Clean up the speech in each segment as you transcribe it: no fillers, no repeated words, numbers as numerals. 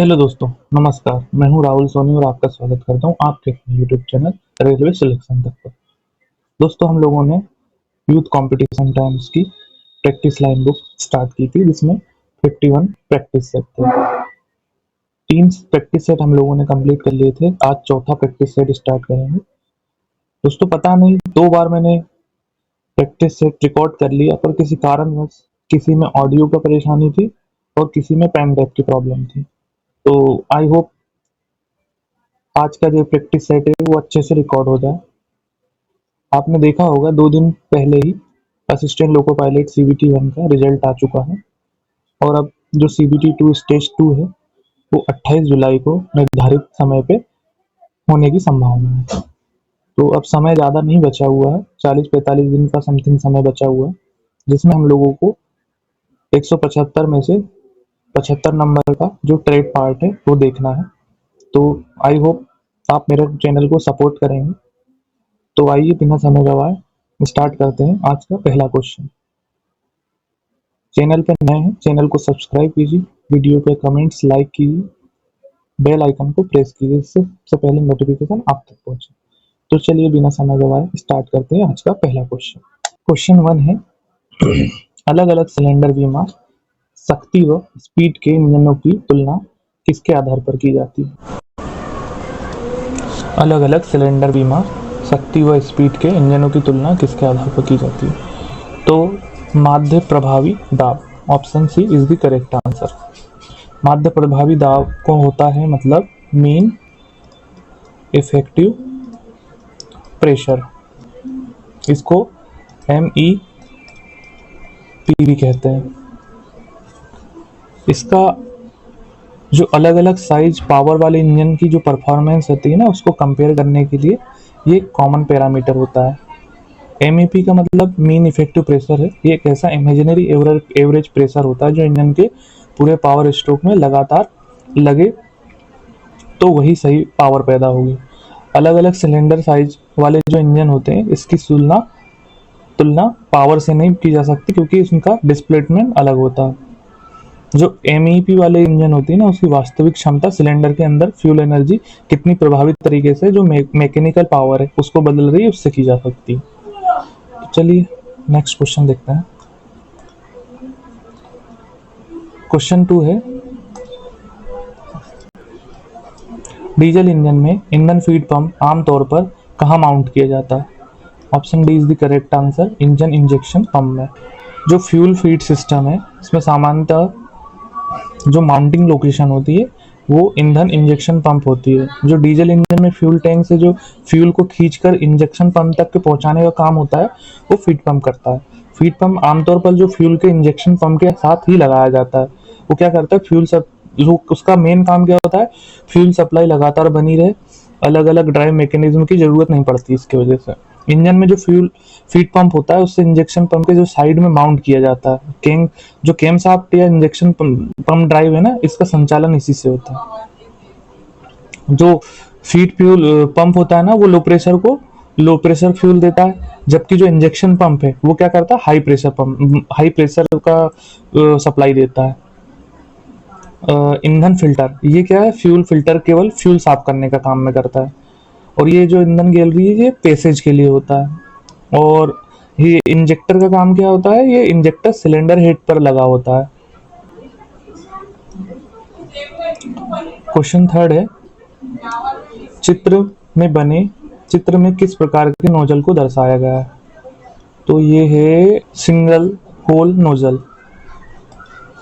Hello दोस्तों, नमस्कार। मैं हूं राहुल सोनी और आपका स्वागत करता हूं आपके यूट्यूब चैनल रेलवे सिलेक्शन तक पर। दोस्तों, हम लोगों ने यूथ कंपटीशन टाइम्स की प्रैक्टिस लाइन बुक स्टार्ट की थी, जिसमें 51 प्रैक्टिस सेट थे। 3 प्रैक्टिस सेट हम लोगों ने कंप्लीट कर लिए थे। आज चौथा प्रैक्टिस सेट स्टार्ट करेंगे। दोस्तों, पता नहीं 2 बार मैंने प्रैक्टिस सेट रिकॉर्ड कर लिया, पर किसी कारणवश किसी में ऑडियो का परेशानी थी और किसी में पेन ड्राइव की प्रॉब्लम थी। तो आई होप आज का जो प्रैक्टिस सेट है वो अच्छे से रिकॉर्ड हो जाए। आपने देखा होगा 2 दिन पहले ही असिस्टेंट लोको पायलट सीबीटी 1 का रिजल्ट आ चुका है और अब जो सीबीटी 2 स्टेज 2 है वो 28 जुलाई को निर्धारित समय पे होने की संभावना है। तो अब समय ज़्यादा नहीं बचा हुआ है, 40-45 दिन का समथिंग समय बचा हुआ है, जिसमें हम लोगों को 175 में से 75 नंबर का जो ट्रेड पार्ट है वो देखना है। तो आई होप आप मेरे चैनल को सपोर्ट करेंगे। तो आइए बिना समय गवाए स्टार्ट करते हैं आज का पहला क्वेश्चन। चैनल पे नए हैं, चैनल को सब्सक्राइब कीजिए, वीडियो पे कमेंट्स लाइक कीजिए, बेल आइकन को प्रेस कीजिए, इससे सबसे पहले नोटिफिकेशन आप तक पहुंचे। तो चलिए बिना समय गवाए स्टार्ट करते हैं आज का पहला क्वेश्चन। क्वेश्चन 1 है अलग अलग सिलेंडर विमान शक्ति व स्पीड के इंजनों की तुलना किसके आधार पर की जाती है? अलग अलग सिलेंडर विमान शक्ति व स्पीड के इंजनों की तुलना किसके आधार पर की जाती है? तो माध्य प्रभावी दाब, option C is the correct answer. माध्य प्रभावी दाब को होता है मतलब मीन इफेक्टिव प्रेशर, इसको MEP भी कहते हैं। इसका जो अलग अलग साइज पावर वाले इंजन की जो परफॉर्मेंस होती है ना, उसको कंपेयर करने के लिए ये कॉमन पैरामीटर होता है। MEP का मतलब मीन इफेक्टिव प्रेशर है। ये एक ऐसा इमेजिनरी एवरेज प्रेशर होता है जो इंजन के पूरे पावर स्ट्रोक में लगातार लगे तो वही सही पावर पैदा होगी। अलग अलग सिलेंडर साइज वाले जो इंजन होते हैं इसकी तुलना पावर से नहीं की जा सकती, क्योंकि उनका डिस्प्लेसमेंट अलग होता है। जो MEP वाले इंजन होती है ना, उसकी वास्तविक क्षमता सिलेंडर के अंदर फ्यूल एनर्जी कितनी प्रभावित तरीके से जो मैकेनिकल पावर है उसको बदल रही है, उससे की जा सकती है। तो चलिए नेक्स्ट क्वेश्चन देखते हैं। क्वेश्चन 2 है डीजल इंजन में ईंधन फीड पंप आमतौर पर कहाँ माउंट किया जाता है? Option D is the correct answer, engine injection pump में। जो फ्यूल फीड सिस्टम है इसमें सामान्यतः जो माउंटिंग लोकेशन होती है वो ईंधन इंजेक्शन पंप होती है। जो डीजल इंजन में फ्यूल टैंक से जो फ्यूल को खींचकर इंजेक्शन पंप तक के पहुंचाने का काम होता है वो फीड पंप करता है। फीड पंप आमतौर पर जो फ्यूल के इंजेक्शन पंप के साथ ही लगाया जाता है। वो क्या करता है, फ्यूल सब उसका मेन काम क्या होता है, फ्यूल सप्लाई लगातार बनी रहे, अलग अलग ड्राइव मैकेनिज्म की जरूरत नहीं पड़ती। इसकी वजह से इंजन में जो फ्यूल फीड पंप होता है उससे इंजेक्शन पंप के जो साइड में माउंट किया जाता है। जो केम शाफ्ट या इंजेक्शन पंप ड्राइव है ना, इसका संचालन इसी से होता है। जो फीड फ्यूल पंप होता है ना, वो लो प्रेशर फ्यूल देता है, जबकि जो इंजेक्शन पंप है वो क्या करता है, हाई प्रेशर का सप्लाई देता है। ईंधन फिल्टर, ये क्या है, फ्यूल फिल्टर केवल फ्यूल साफ करने का काम में करता है। और ये जो ईंधन गैलरी है ये पैसेज के लिए होता है। और ये इंजेक्टर का काम क्या होता है, ये इंजेक्टर सिलेंडर हेड पर लगा होता है। क्वेश्चन 3 है चित्र में किस प्रकार के नोजल को दर्शाया गया है? तो ये है सिंगल होल नोजल।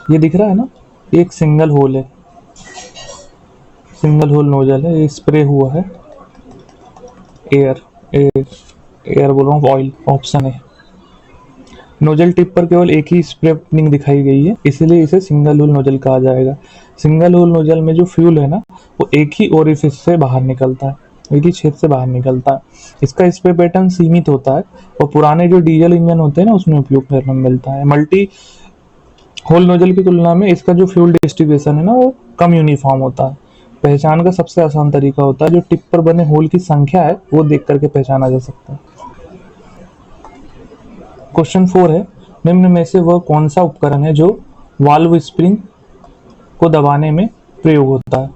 ये दिख रहा है ना, एक सिंगल होल है, सिंगल होल नोजल है। ये स्प्रे हुआ है एयर बोल रहा हूँ, ऑयल ऑप्शन है। नोजल टिप पर केवल एक ही स्प्रे ओपनिंग दिखाई गई है, इसलिए इसे सिंगल होल नोजल कहा जाएगा। सिंगल होल नोजल में जो फ्यूल है ना, वो एक ही ओरिफिस से बाहर निकलता है, एक ही छेद से बाहर निकलता है। इसका स्प्रे पैटर्न सीमित होता है और पुराने जो डीजल इंजन होते हैं ना उसमें उपयोग करने में मिलता है। मल्टी होल नोजल की तुलना में इसका जो फ्यूल डिस्ट्रीब्यूशन है ना वो कम यूनिफॉर्म होता है। पहचान का सबसे आसान तरीका होता है जो टिप पर बने होल की संख्या है वो देख करके पहचाना जा सकता है। क्वेश्चन 4 है निम्न में से वह कौन सा उपकरण है जो वाल्व स्प्रिंग को दबाने में प्रयोग होता है?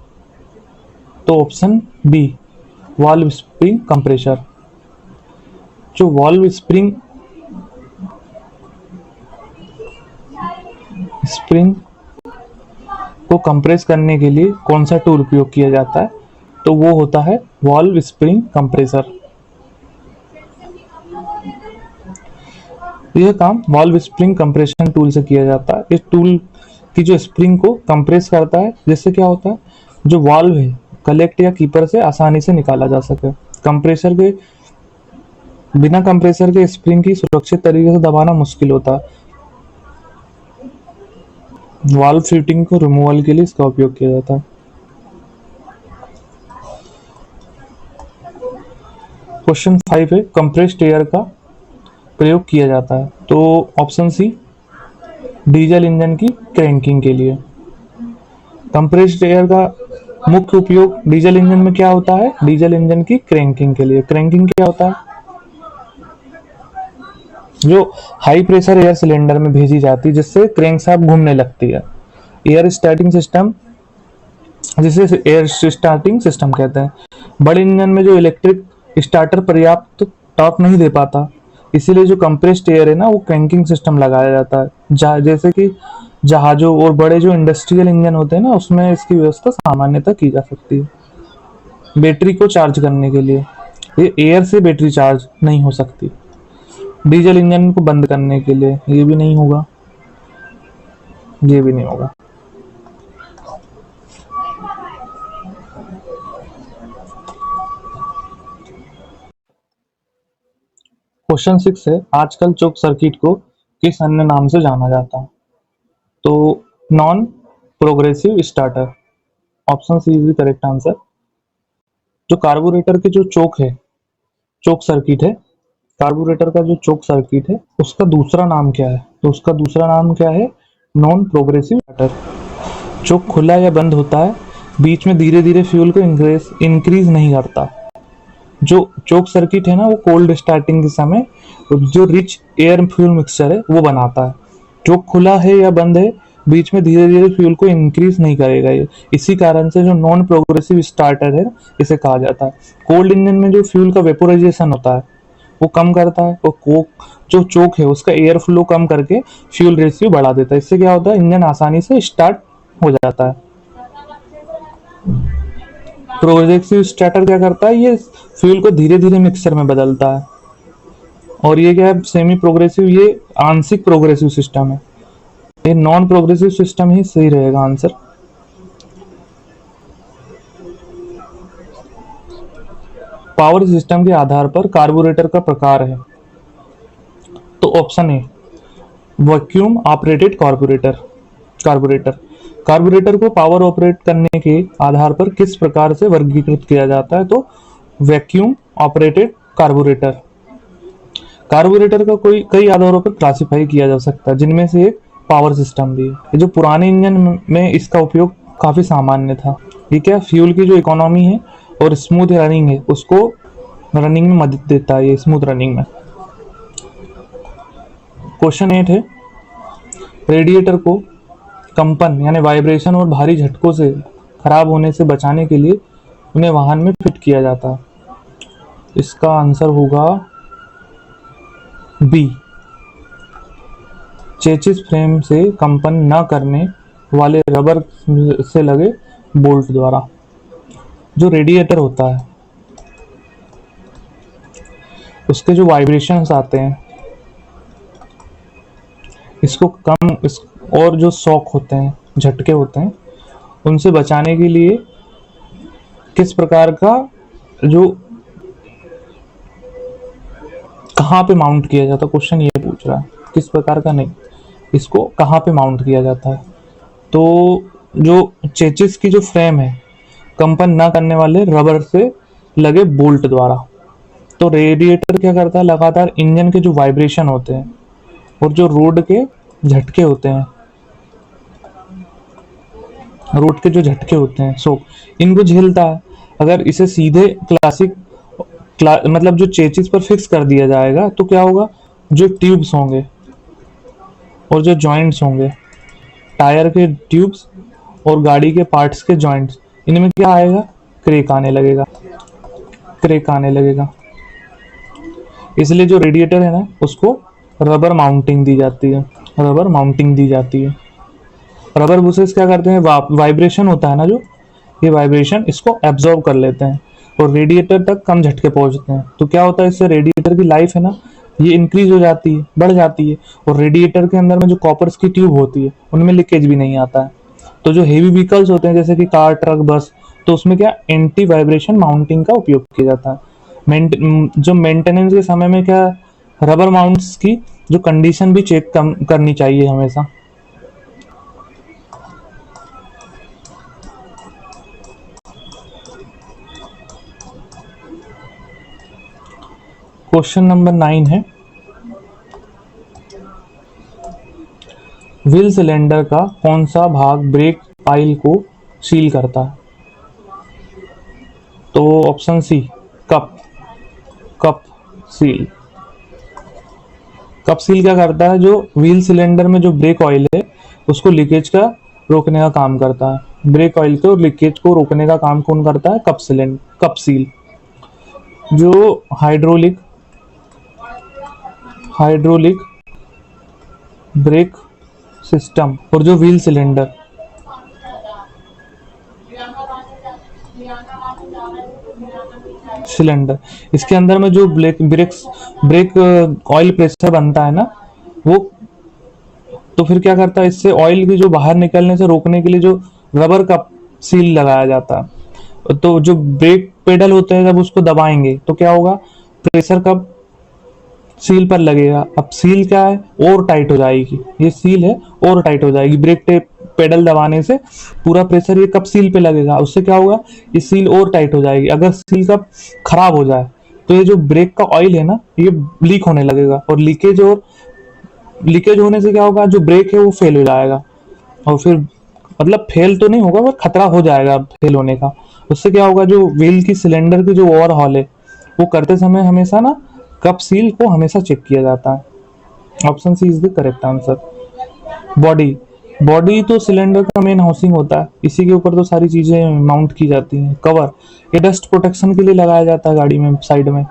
तो option B, valve spring compressor. जो वाल्व स्प्रिंग को कंप्रेस करने के लिए कौन सा टूल उपयोग किया जाता है? तो वो होता है वाल्व स्प्रिंग कंप्रेसर। यह काम वाल्व स्प्रिंग कंप्रेशन टूल से किया जाता है। इस टूल की जो स्प्रिंग को कंप्रेस करता है, जिससे क्या होता है, जो वाल्व है कलेक्ट या कीपर से आसानी से निकाला जा सके। बिना कंप्रेसर के स्प्रिंग की सुरक्षित तरीके से दबाना मुश्किल होता है। वाल्व फिटिंग को रिमूवल के लिए इसका उपयोग किया जाता है। क्वेश्चन 5 है, कंप्रेस्ड एयर का प्रयोग किया जाता है? तो ऑप्शन सी, डीजल इंजन की क्रैंकिंग के लिए। कंप्रेस्ड एयर का मुख्य उपयोग डीजल इंजन में क्या होता है? डीजल इंजन की क्रैंकिंग के लिए। क्रैंकिंग क्या होता है? जो हाई प्रेशर एयर सिलेंडर में भेजी जाती है, जिससे क्रैंकशाफ्ट घूमने लगती है। एयर स्टार्टिंग सिस्टम, जिसे एयर स्टार्टिंग सिस्टम कहते हैं। बड़े इंजन में जो इलेक्ट्रिक स्टार्टर पर्याप्त टॉर्क नहीं दे पाता, इसीलिए जो कंप्रेस्ड एयर है ना, वो क्रैंकिंग सिस्टम लगाया जाता है। जैसे कि जहाजों और बड़े जो इंडस्ट्रियल इंजन होते हैं ना, उसमें इसकी व्यवस्था सामान्यतः की जा सकती है। बैटरी को चार्ज करने के लिए, ये एयर से बैटरी चार्ज नहीं हो सकती। डीजल इंजन को बंद करने के लिए, ये भी नहीं होगा, ये भी नहीं होगा। क्वेश्चन 6 है, आजकल चोक सर्किट को किस अन्य नाम से जाना जाता है? तो non progressive starter. Option C is the correct answer. जो कार्बोरेटर के जो चोक सर्किट है, कार्बोरेटर का जो चोक सर्किट है, उसका दूसरा नाम क्या है? तो उसका दूसरा नाम क्या है? Non progressive starter. चोक खुला या बंद होता है, बीच में धीरे धीरे फ्यूल को इंक्रीज नहीं करता। जो चोक सर्किट है ना, वो कोल्ड स्टार्टिंग के समय जो रिच एयर फ्यूल मिक्सचर है वो बनाता है। चोक खुला है या बंद है, बीच में धीरे धीरे फ्यूल को इंक्रीज नहीं करेगा ये। इसी कारण से जो नॉन प्रोग्रेसिव स्टार्टर है, इसे कहा जाता है। कोल्ड इंजन में जो फ्यूल का वेपोराइजेशन होता है वो कम करता है, और कोक जो चोक है उसका एयर फ्लो कम करके फ्यूल रेशियो बढ़ा देता है। इससे क्या होता है, इंजन आसानी से स्टार्ट हो जाता है। प्रोग्रेसिव स्टार्टर क्या करता है, ये फ्यूल को धीरे धीरे मिक्सचर में बदलता है। और ये क्या है, सेमी प्रोग्रेसिव, ये आंशिक प्रोग्रेसिव सिस्टम है। ये नॉन प्रोग्रेसिव सिस्टम ही सही रहेगा आंसर। पावर सिस्टम के आधार पर कार्बोरेटर का प्रकार है? तो option A, vacuum operated carburettor. Carburettor को पावर ऑपरेट करने के आधार पर किस प्रकार से वर्गीकृत किया जाता है? तो वैक्यूम ऑपरेटेड कार्बोरेटर। कार्बोरेटर का कई आधारों पर क्लासिफाई किया जा सकता है, जिनमें से एक पावर सिस्टम भी है। जो पुराने इंजन में इसका उपयोग काफी सामान्य था। ठीक है, फ्यूल की जो इकोनॉमी है और स्मूथ रनिंग है, उसको रनिंग में मदद देता है ये, स्मूथ रनिंग में। क्वेश्चन 8 है, रेडिएटर को कंपन यानी वाइब्रेशन और भारी झटकों से खराब होने से बचाने के लिए उन्हें वाहन में फिट किया जाता है। इसका आंसर होगा बी, चेसिस फ्रेम से कंपन न करने वाले रबर से लगे बोल्ट द्वारा। जो रेडिएटर होता है उसके जो वाइब्रेशंस आते हैं, इसको और जो शॉक होते हैं, झटके होते हैं, उनसे बचाने के लिए किस प्रकार का जो कहाँ पे माउंट किया जाता है, क्वेश्चन ये पूछ रहा है, किस प्रकार का नहीं, इसको कहाँ पे माउंट किया जाता है? तो जो चेसिस की जो फ्रेम है, कंपन ना करने वाले रबर से लगे बोल्ट द्वारा। तो रेडिएटर क्या करता है, लगातार इंजन के जो वाइब्रेशन होते हैं और जो रोड के झटके होते हैं, सो इनको झेलता है। अगर इसे सीधे मतलब जो चेसिस पर फिक्स कर दिया जाएगा, तो क्या होगा, जो ट्यूब्स होंगे और जो जॉइंट्स होंगे, टायर के ट्यूब्स और गाड़ी के पार्ट्स के जॉइंट्स, इनमें क्या आएगा, क्रैक आने लगेगा, क्रैक आने लगेगा। इसलिए जो रेडिएटर है ना उसको रबर माउंटिंग दी जाती है, रबर माउंटिंग दी जाती है। रबर बुसेस क्या करते हैं, वाइब्रेशन होता है ना जो, ये वाइब्रेशन इसको एब्जॉर्ब कर लेते हैं और रेडिएटर तक कम झटके पहुंचते हैं। तो क्या होता है, इससे रेडिएटर की लाइफ है ना ये इंक्रीज हो जाती है, बढ़ जाती है। और रेडिएटर के अंदर में जो कॉपर्स की ट्यूब होती है उनमें लीकेज भी नहीं आता है। तो जो हेवी व्हीकल्स होते हैं जैसे कि कार, ट्रक, बस, तो उसमें क्या एंटी वाइब्रेशन माउंटिंग का उपयोग किया जाता है। जो मेंटेनेंस के समय में क्या, रबर माउंट्स की जो कंडीशन भी चेक करनी चाहिए हमेशा। क्वेश्चन नंबर 9 है, व्हील सिलेंडर का कौन सा भाग ब्रेक ऑयल को सील करता है? तो option C, cup, cup seal. Cup seal क्या करता है, जो व्हील सिलेंडर में जो ब्रेक ऑयल है उसको लीकेज का रोकने का काम करता है। ब्रेक ऑयल को लीकेज को रोकने का काम कौन करता है, कप सील। जो हाइड्रोलिक ब्रेक सिस्टम और जो व्हील सिलेंडर इसके अंदर में जो ब्रेक ऑयल प्रेशर बनता है ना वो, तो फिर क्या करता है, इससे ऑयल की जो बाहर निकलने से रोकने के लिए जो रबर का सील लगाया जाता है। तो जो ब्रेक पेडल होते हैं जब उसको दबाएंगे तो क्या होगा, प्रेशर कब सील पर लगेगा। अब सील क्या है, और टाइट हो जाएगी, ये सील है और टाइट हो जाएगी। ब्रेक पेडल दबाने से पूरा प्रेशर ये कब सील पे लगेगा, उससे क्या होगा, ये सील और टाइट हो जाएगी। अगर सील कब खराब हो जाए तो ये जो ब्रेक का ऑयल है ना ये लीक होने लगेगा, और लीकेज होने से क्या होगा, जो ब्रेक है वो फेल हो जाएगा। और फिर मतलब फेल तो नहीं होगा पर खतरा हो जाएगा फेल होने का। उससे क्या होगा, जो व्हील की सिलेंडर की जो ओवरहॉल है वो करते समय हमेशा ना कप सील को हमेशा चेक किया जाता है। Option C is the correct answer. Body तो सिलेंडर का मेन हाउसिंग होता है, इसी के ऊपर तो सारी चीजें माउंट की जाती हैं। कवर ये डस्ट प्रोटेक्शन के लिए लगाया जाता है गाड़ी में साइड में।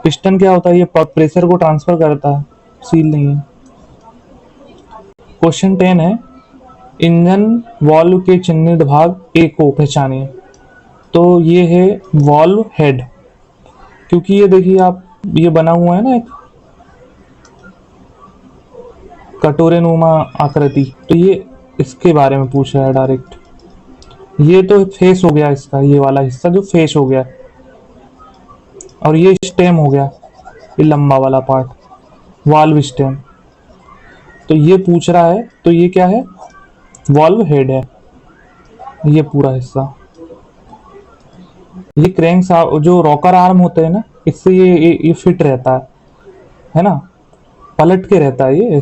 पिस्टन क्या होता है, ये प्रेशर को ट्रांसफर करता है, सील नहीं है। क्वेश्चन 10 है, इंजन वॉल्व के चिन्हित भाग ए को पहचानिए। तो ये है वॉल्व हेड, क्योंकि ये देखिए आप, ये बना हुआ है ना एक कटोरे नुमा आकृति, तो ये इसके बारे में पूछ रहा है डायरेक्ट। ये तो फेस हो गया इसका, ये वाला हिस्सा जो फेस हो गया, और ये स्टेम हो गया, ये लंबा वाला पार्ट वाल्व स्टेम। तो ये पूछ रहा है, तो ये क्या है, वाल्व हेड है ये पूरा हिस्सा। ये क्रैंक जो रॉकर आर्म होते हैं ना, इससे ये फिट रहता है ना, पलट के रहता है, ये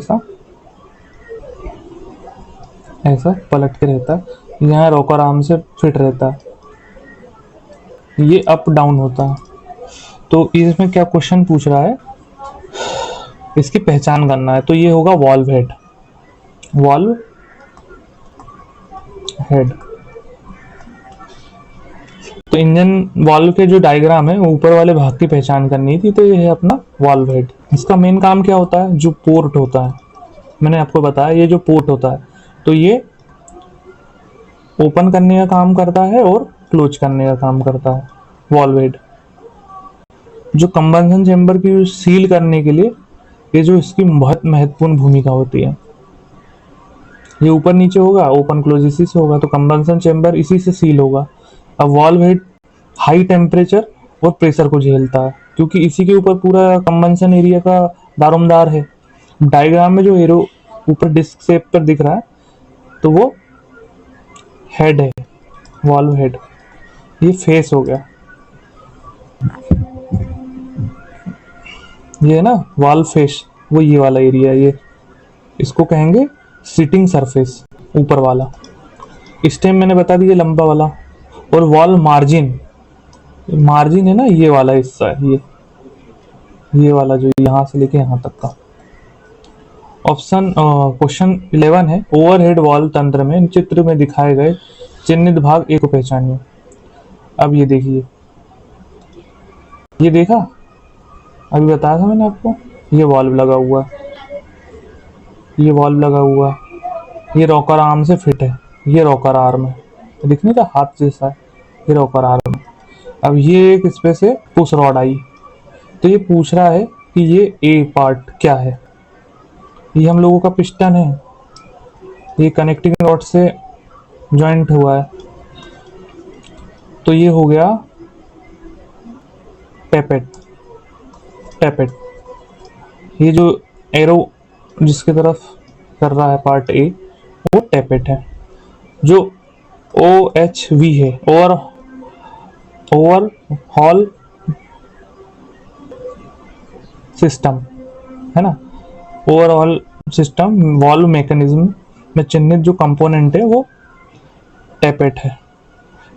ऐसा पलट के रहता है, यहाँ रॉकर आर्म से फिट रहता है, ये अप डाउन होता है। तो इसमें क्या क्वेश्चन पूछ रहा है, इसकी पहचान करना है, तो ये होगा वॉल्व हेड, वॉल्व हेड। तो इंजन वाल्व के जो डायग्राम है ऊपर वाले भाग की पहचान करनी थी, तो ये है अपना वाल्व हेड। इसका मेन काम क्या होता है, जो पोर्ट होता है, मैंने आपको बताया ये जो पोर्ट होता है, तो ये ओपन करने का काम करता है और क्लोज करने का काम करता है वाल्व हेड। जो कंबंशन चेंबर की सील करने के लिए ये जो इसकी बहुत महत्वपूर्ण भूमिका होती है, ये ऊपर नीचे होगा, ओपन क्लोज इसी से होगा, तो कंबंशन चेंबर इसी से सील होगा। अब वाल्व हेड हाई टेम्परेचर और प्रेशर को झेलता है, क्योंकि इसी के ऊपर पूरा कंबंशन एरिया का दारोमदार है। डायग्राम में जो एरो ऊपर डिस्क शेप पर दिख रहा है तो वो हेड है, वाल्व हेड। ये फेस हो गया, ये है ना वाल्व फेस, वो ये वाला एरिया, ये इसको कहेंगे सिटिंग सरफेस ऊपर वाला। स्टेम मैंने बता दिया लंबा वाला, और वॉल मार्जिन है ना, ये वाला हिस्सा है, ये वाला जो यहाँ से लेके यहाँ तक का, ऑप्शन क्वेश्चन 11 है, ओवरहेड वाल्व तंत्र में चित्र में दिखाए गए चिन्हित भाग ए को पहचानिए। अब ये देखिए, ये देखा, अभी बताया था मैंने आपको, ये वाल्व लगा हुआ है, ये वाल्व लगा हुआ है, ये रॉकर आर्म से फिट है, ये रॉकर आर्म है, दिख नहीं रहा हाथ जैसा है, ये रॉकर आर्म है। अब ये एक इसपे से पुश रॉड आई, तो ये पूछ रहा है कि ये ए पार्ट क्या है। ये हम लोगों का पिस्टन है, ये कनेक्टिंग रॉड से जॉइंट हुआ है, तो ये हो गया टेपेट। टेपेट, ये जो एरो जिसकी तरफ कर रहा है पार्ट ए, वो टेपेट है। जो OHV है, ओवरहॉल सिस्टम है ना, ओवरऑल सिस्टम वॉल्व मैकेनिज्म में चिन्हित जो कंपोनेंट है वो टेपेट है।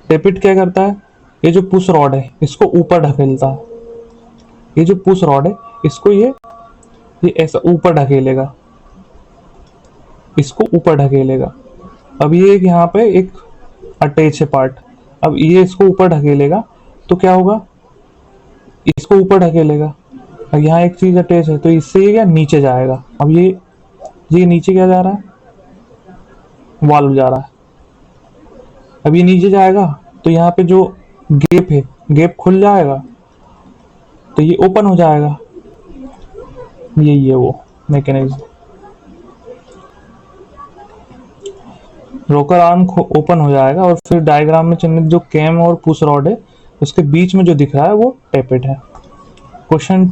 टेपेट क्या करता है, ये जो पुश रॉड है इसको ऊपर ढकेलता है, ये जो पुश रॉड है इसको ये ऐसा ऊपर ढकेलेगा, इसको ऊपर ढकेलेगा। अब ये यहाँ पे एक अटैच है पार्ट, अब ये इसको ऊपर ढकेलेगा तो क्या होगा, इसको ऊपर ढकेलेगा। अब यहाँ एक चीज अटैच है तो इससे ये क्या नीचे जाएगा। अब ये नीचे क्या जा रहा है, वाल्व जा रहा है। अब ये नीचे जाएगा तो यहाँ पे जो गैप है, गैप खुल जाएगा तो ये ओपन हो जाएगा। यही है वो मैकेनिज्म, रोकर आर्म ओपन हो जाएगा और फिर डायग्राम में चिन्हित जो कैम और पुश रॉड है उसके बीच में जो दिख रहा है वो टेपेट है। क्वेश्चन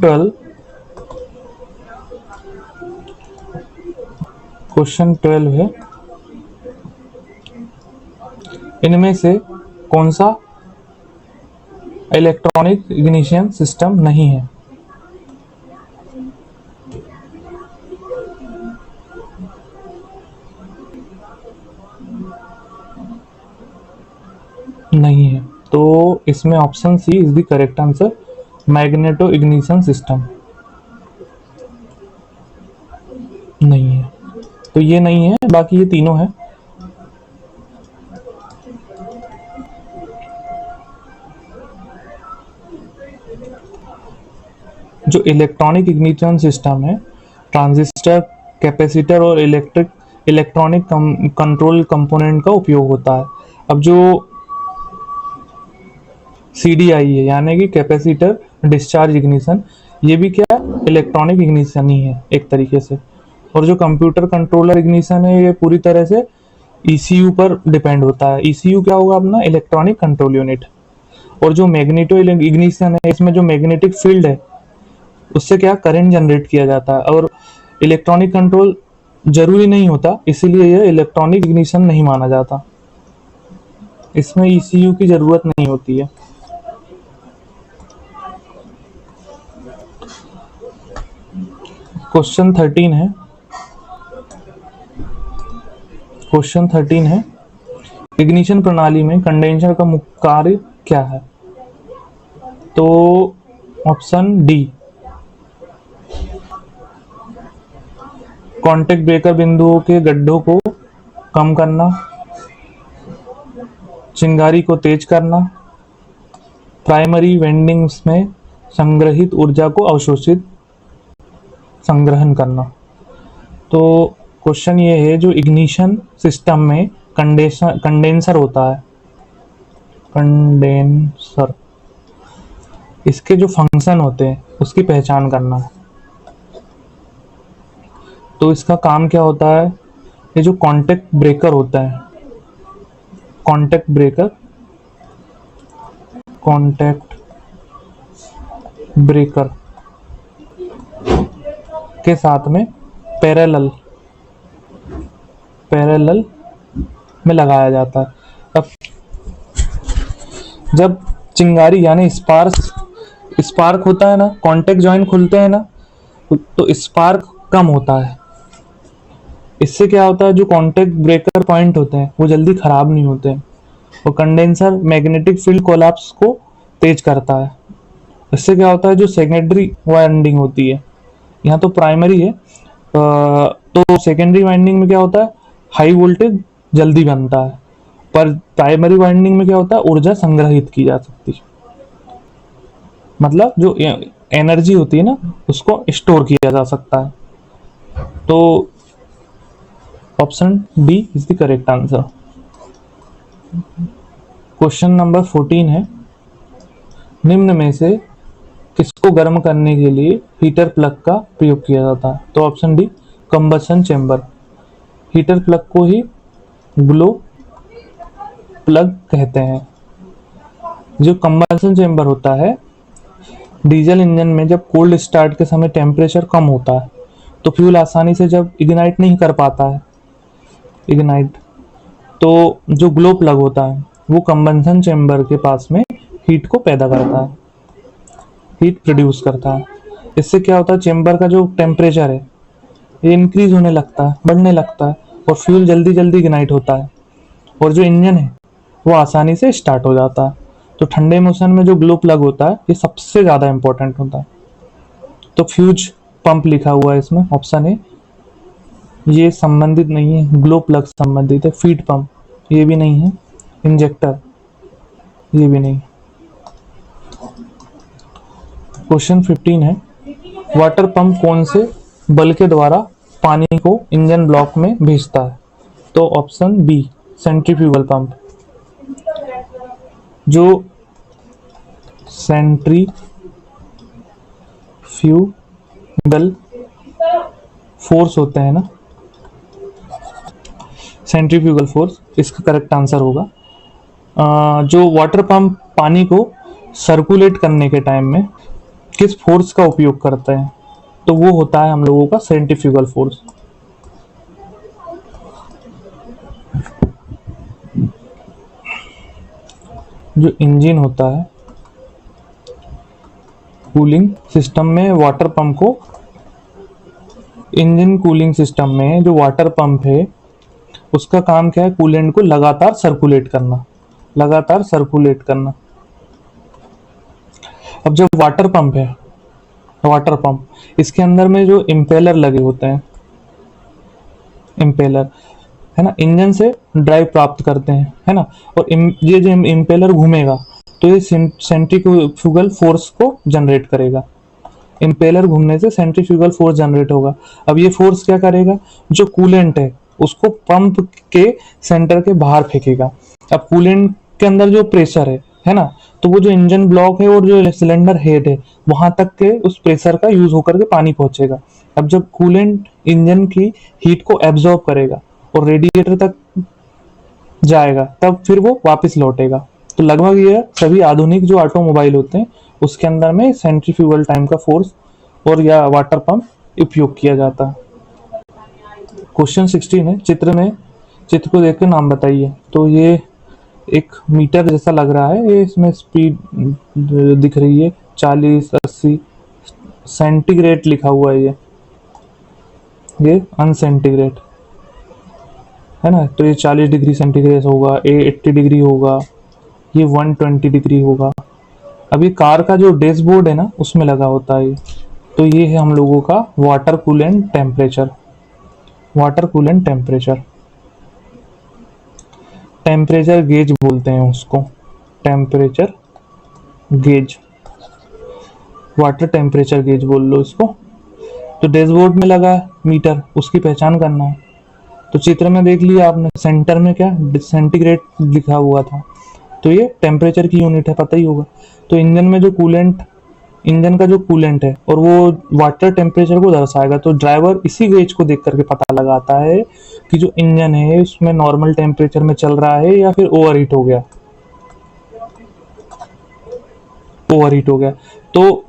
12 है, इनमें से कौन सा इलेक्ट्रॉनिक इग्निशन सिस्टम नहीं है। नहीं है, तो इसमें option C is the correct answer, magneto ignition system नहीं है, तो ये नहीं है, बाकी ये तीनों है। जो इलेक्ट्रॉनिक इग्निशन सिस्टम है, ट्रांजिस्टर, कैपेसिटर और इलेक्ट्रॉनिक कंट्रोल कंपोनेंट का उपयोग होता है। अब जो CDI है यानी कि कैपेसिटर डिस्चार्ज इग्निशन, ये भी क्या इलेक्ट्रॉनिक इग्निशन ही है एक तरीके से। और जो कंप्यूटर कंट्रोलर इग्निशन है ये पूरी तरह से ECU पर डिपेंड होता है। ECU क्या होगा अपना, इलेक्ट्रॉनिक कंट्रोल यूनिट। और जो मैग्नेटो इग्निशन है, इसमें जो मैग्नेटिक फील्ड है उससे क्या करंट जनरेट किया जाता है, और इलेक्ट्रॉनिक कंट्रोल जरूरी नहीं होता, इसीलिए यह इलेक्ट्रॉनिक इग्निशन नहीं माना जाता, इसमें ECU की जरूरत नहीं होती है। क्वेश्चन 13 है, इग्निशन प्रणाली में कंडेंसर का मुख्य कार्य क्या है। तो ऑप्शन डी, कॉन्टैक्ट ब्रेकर बिंदुओं के गड्ढों को कम करना, चिंगारी को तेज करना, प्राइमरी वेंडिंग्स में संग्रहित ऊर्जा को अवशोषित संग्रहण करना। तो क्वेश्चन ये है, जो इग्निशन सिस्टम में कंडेंसर होता है, कंडेंसर, इसके जो फंक्शन होते हैं उसकी पहचान करना है। तो इसका काम क्या होता है, ये जो कॉन्टैक्ट ब्रेकर होता है, कॉन्टैक्ट ब्रेकर के साथ में पैरेलल में लगाया जाता है। अब जब चिंगारी यानी स्पार्क होता है ना, कॉन्टैक्ट जॉइंट खुलते हैं ना, तो स्पार्क कम होता है। इससे क्या होता है, जो कॉन्टैक्ट ब्रेकर पॉइंट होते हैं वो जल्दी खराब नहीं होते हैं, और कंडेंसर मैग्नेटिक फील्ड कोलैप्स को तेज करता है। इससे क्या होता है, जो सेकेंडरी वाइंडिंग होती है, यहाँ तो प्राइमरी है, तो सेकेंडरी वाइंडिंग में क्या होता है, हाई वोल्टेज जल्दी बनता है, पर प्राइमरी वाइंडिंग में क्या होता है, ऊर्जा संग्रहित की जा सकती है, मतलब जो एनर्जी होती है ना उसको स्टोर किया जा सकता है। तो option D is the correct answer. Question number 14 है, निम्न में से किसको गर्म करने के लिए हीटर प्लग का प्रयोग किया जाता है? तो option D combustion chamber. Heater plug को ही ग्लो प्लग कहते हैं। जो कंबशन चेंबर होता है, डीजल इंजन में जब कोल्ड स्टार्ट के समय टेम्परेचर कम होता है तो फ्यूल आसानी से जब इग्नाइट नहीं कर पाता है, तो जो ग्लो प्लग होता है वो कंबंशन चेंबर के पास में हीट को पैदा करता है, हीट प्रोड्यूस करता है। इससे क्या होता है, चेंबर का जो टेम्परेचर है ये इंक्रीज होने लगता है, बढ़ने लगता है, और फ्यूल जल्दी जल्दी इग्नाइट होता है, और जो इंजन है वो आसानी से स्टार्ट हो जाता है। तो ठंडे मौसम में जो ग्लो प्लग होता है ये सबसे ज़्यादा इंपॉर्टेंट होता है। तो फ्यूज पंप लिखा हुआ है इसमें, ऑप्शन है, ये संबंधित नहीं है, ग्लो प्लग संबंधित है। फीड पंप ये भी नहीं है, इंजेक्टर ये भी नहीं। क्वेश्चन 15 है, वाटर पंप कौन से बल के द्वारा पानी को इंजन ब्लॉक में भेजता है? तो ऑप्शन बी सेंट्रीफ्यूगल पंप। जो सेंट्रीफ्यूगल फोर्स होते हैं ना, सेंट्रीफ्यूगल फोर्स इसका करेक्ट आंसर होगा। जो वाटर पंप पानी को सर्कुलेट करने के टाइम में किस फोर्स का उपयोग करते हैं? तो वो होता है हम लोगों का सेंट्रीफ्यूगल फोर्स। जो इंजन होता है, कूलिंग सिस्टम में वाटर पंप को, इंजन कूलिंग सिस्टम में जो वाटर पंप है उसका काम क्या है, कूलेंट को लगातार सर्कुलेट करना, लगातार सर्कुलेट करना। अब जब वाटर पंप है, वाटर पंप इसके अंदर में जो इम्पेलर लगे होते हैं, इम्पेलर है ना, इंजन से ड्राइव प्राप्त करते हैं, है ना, और ये जो इम्पेलर घूमेगा तो ये सेंट्रीफ्यूगल फोर्स को जनरेट करेगा। इम्पेलर घूमने से सेंट्रीफ्यूगल फोर्स जनरेट होगा। अब ये फोर्स क्या करेगा, जो कूलेंट है उसको पंप के सेंटर के बाहर फेंकेगा। अब कूलेंट के अंदर जो प्रेशर है ना, तो वो जो इंजन ब्लॉक है और जो सिलेंडर हेड है वहां तक के उस प्रेशर का यूज होकर के पानी पहुंचेगा। अब जब कूलेंट इंजन की हीट को एब्जॉर्ब करेगा और रेडिएटर तक जाएगा तब फिर वो वापस लौटेगा। तो लगभग ये सभी आधुनिक जो ऑटोमोबाइल होते हैं उसके अंदर में सेंट्रीफ्यूगल टाइम का फोर्स और या वाटर पंप उपयोग किया जाता है। क्वेश्चन 16 है, चित्र को देख के नाम बताइए। तो ये एक मीटर जैसा लग रहा है, ये इसमें स्पीड दिख रही है 40 80 सेंटीग्रेड लिखा हुआ है, ये अनसेंटीग्रेड है ना, तो ये 40 डिग्री सेंटीग्रेड होगा, ये 80 डिग्री होगा, ये 120 डिग्री होगा। अभी कार का जो डैशबोर्ड है ना उसमें लगा होता है, तो ये है हम लोगों का water coolant temperature. Water coolant temperature, temperature gauge बोलते हैं उसको, temperature gauge, water temperature gauge बोल लो इसको। तो डैशबोर्ड में लगा मीटर, उसकी पहचान करना है। तो चित्र में देख लिया आपने, सेंटर में क्या सेंटीग्रेड लिखा हुआ था, तो ये टेम्परेचर की यूनिट है, पता ही होगा। तो इंजन में जो कूलेंट, इंजन का जो कूलेंट है और वो वाटर टेम्परेचर को दर्शाएगा। तो ड्राइवर इसी गेज को देख करके पता लगाता है कि जो इंजन है उसमें नॉर्मल टेम्परेचर में चल रहा है या फिर ओवरहीट हो गया, ओवरहीट हो गया। तो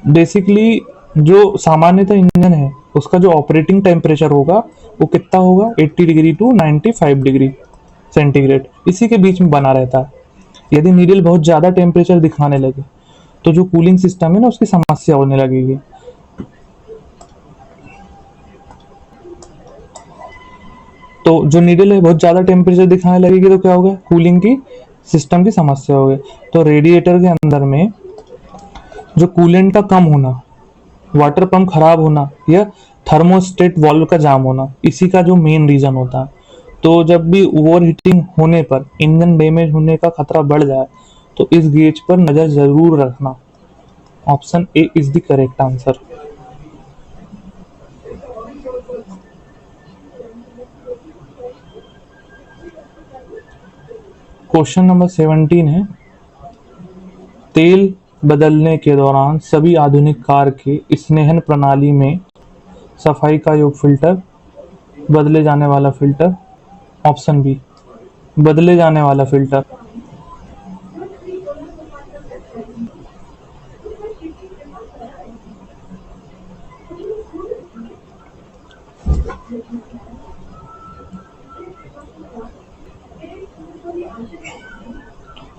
बेसिकली जो सामान्यतः इंजन है उसका जो ऑपरेटिंग टेम्परेचर होगा वो कितना होगा, 80 डिग्री टू 95 डिग्री सेंटीग्रेड, इसी के बीच में बना रहता है। यदि नीडल बहुत ज़्यादा टेम्परेचर दिखाने लगे तो जो कूलिंग सिस्टम है ना उसकी समस्या होने लगेगी। तो जो नीडल है बहुत ज़्यादा टेम्परेचर दिखाने लगेगी तो क्या होगा, कूलिंग की सिस्टम की समस्या होगी। तो रेडिएटर के अंदर में जो कूलेंट का कम होना, वाटर पंप खराब होना या थर्मोस्टेट वाल्व का जाम होना, इसी का जो मेन रीजन होता है। तो जब भी ओवर हीटिंग होने पर इंजन डैमेज होने का खतरा बढ़ जाए तो इस गेज पर नजर जरूर रखना। Option A is the correct answer. Question number 17 है, तेल बदलने के दौरान सभी आधुनिक कार के स्नेहन प्रणाली में सफाई का योग फिल्टर, बदले जाने वाला फिल्टर। ऑप्शन बी, बदले जाने वाला filter.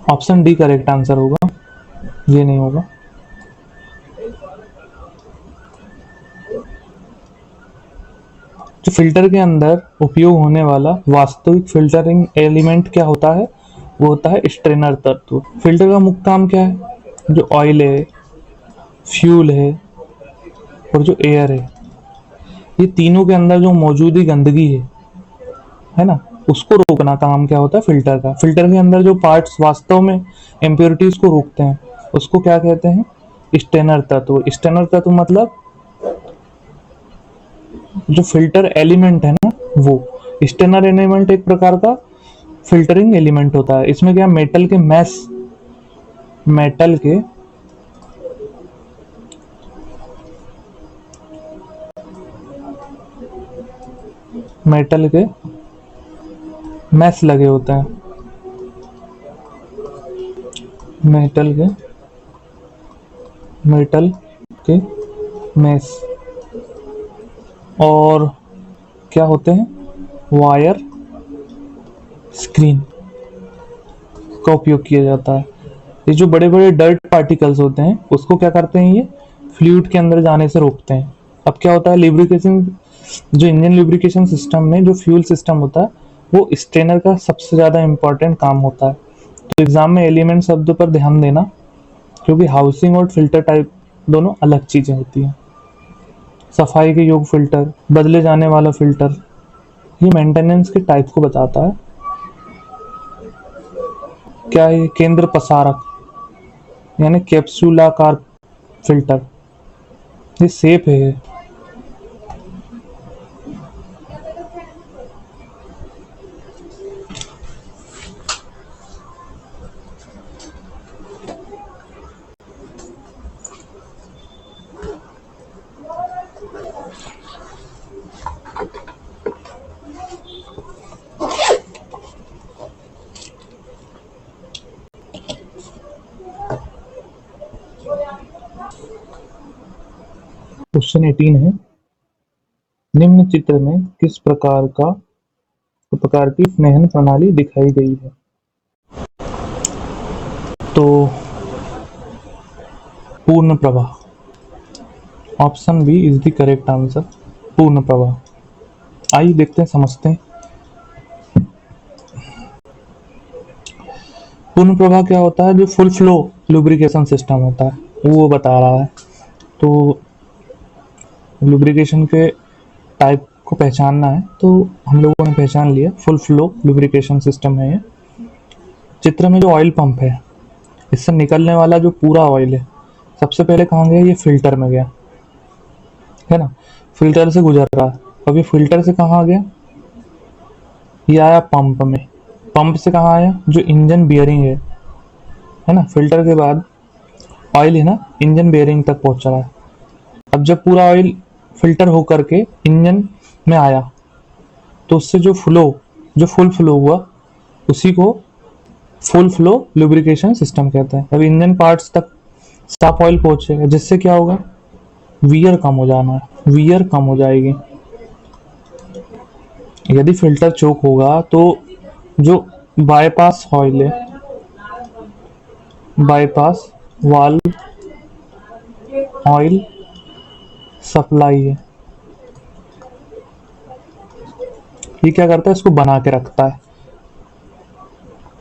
Option D correct answer होगा, ये नहीं होगा। जो फिल्टर के अंदर उपयोग होने वाला वास्तविक फिल्टरिंग एलिमेंट क्या होता है, वो होता है स्ट्रेनर तत्व। फिल्टर का मुख्य काम क्या है, जो ऑयल है, फ्यूल है और जो एयर है, ये तीनों के अंदर जो मौजूद गंदगी है ना, उसको रोकना काम क्या होता है फिल्टर का। फिल्टर के अंदर जो पार्ट्स वास्तव में इम्प्योरिटीज को रोकते हैं उसको क्या कहते हैं, स्टेनर तत्व। स्टेनर तत्व मतलब जो फिल्टर एलिमेंट है ना, वो स्टेनर एलिमेंट एक प्रकार का फिल्टरिंग एलिमेंट होता है। इसमें क्या मेटल के मैस लगे होते हैं, मेटल के मैस, और क्या होते हैं, वायर स्क्रीन का उपयोग किया जाता है। ये जो बड़े बड़े डर्ट पार्टिकल्स होते हैं उसको क्या करते हैं, ये फ्लूइड के अंदर जाने से रोकते हैं। अब क्या होता है, लिब्रिकेशन, जो इंजन लिब्रिकेशन सिस्टम में जो फ्यूल सिस्टम होता है वो स्ट्रेनर का सबसे ज़्यादा इंपॉर्टेंट काम होता है। तो एग्जाम में एलिमेंट शब्द पर ध्यान देना, क्योंकि हाउसिंग और फिल्टर टाइप दोनों अलग चीज़ें होती हैं। सफाई के योग फिल्टर, बदले जाने वाला फिल्टर, ये मेंटेनेंस के टाइप को बताता है। क्या है, केंद्र पसारक यानी कैप्सूलाकार फिल्टर, ये सेप है। क्वेश्चन 18 है, निम्न चित्र में किस प्रकार की स्नेहन प्रणाली दिखाई गई है। तो पूर्ण प्रवाह, option B is the correct answer, पूर्ण प्रवाह। आइए देखते हैं, समझते हैं पूर्ण प्रवाह क्या होता है। जो फुल फ्लो लुब्रिकेशन सिस्टम होता है वो बता रहा है। तो लुब्रिकेशन के टाइप को पहचानना है, तो हम लोगों ने पहचान लिया, फुल फ्लो लुब्रिकेशन सिस्टम है ये। चित्र में जो ऑयल पंप है, इससे निकलने वाला जो पूरा ऑयल है सबसे पहले कहाँ गया, ये फिल्टर में गया है ना, फिल्टर से गुजर रहा है। अब ये फिल्टर से कहाँ आ गया, ये आया पंप में, पंप से कहाँ आया, जो इंजन बियरिंग है ना, फिल्टर के बाद ऑयल है ना इंजन बियरिंग तक पहुंच रहा है। अब जब पूरा ऑयल फिल्टर होकर के इंजन में आया तो उससे जो फुल फ्लो हुआ उसी को फुल फ्लो लुब्रिकेशन सिस्टम कहते हैं। अब इंजन पार्ट्स तक साफ ऑयल पहुंचेगा, जिससे क्या होगा, वियर कम हो जाना है, वियर कम हो जाएगी। यदि फिल्टर चोक होगा तो जो बाईपास ऑयल है, बाईपास वाल्व ऑयल सप्लाई है, ये क्या करता है, इसको बना के रखता है।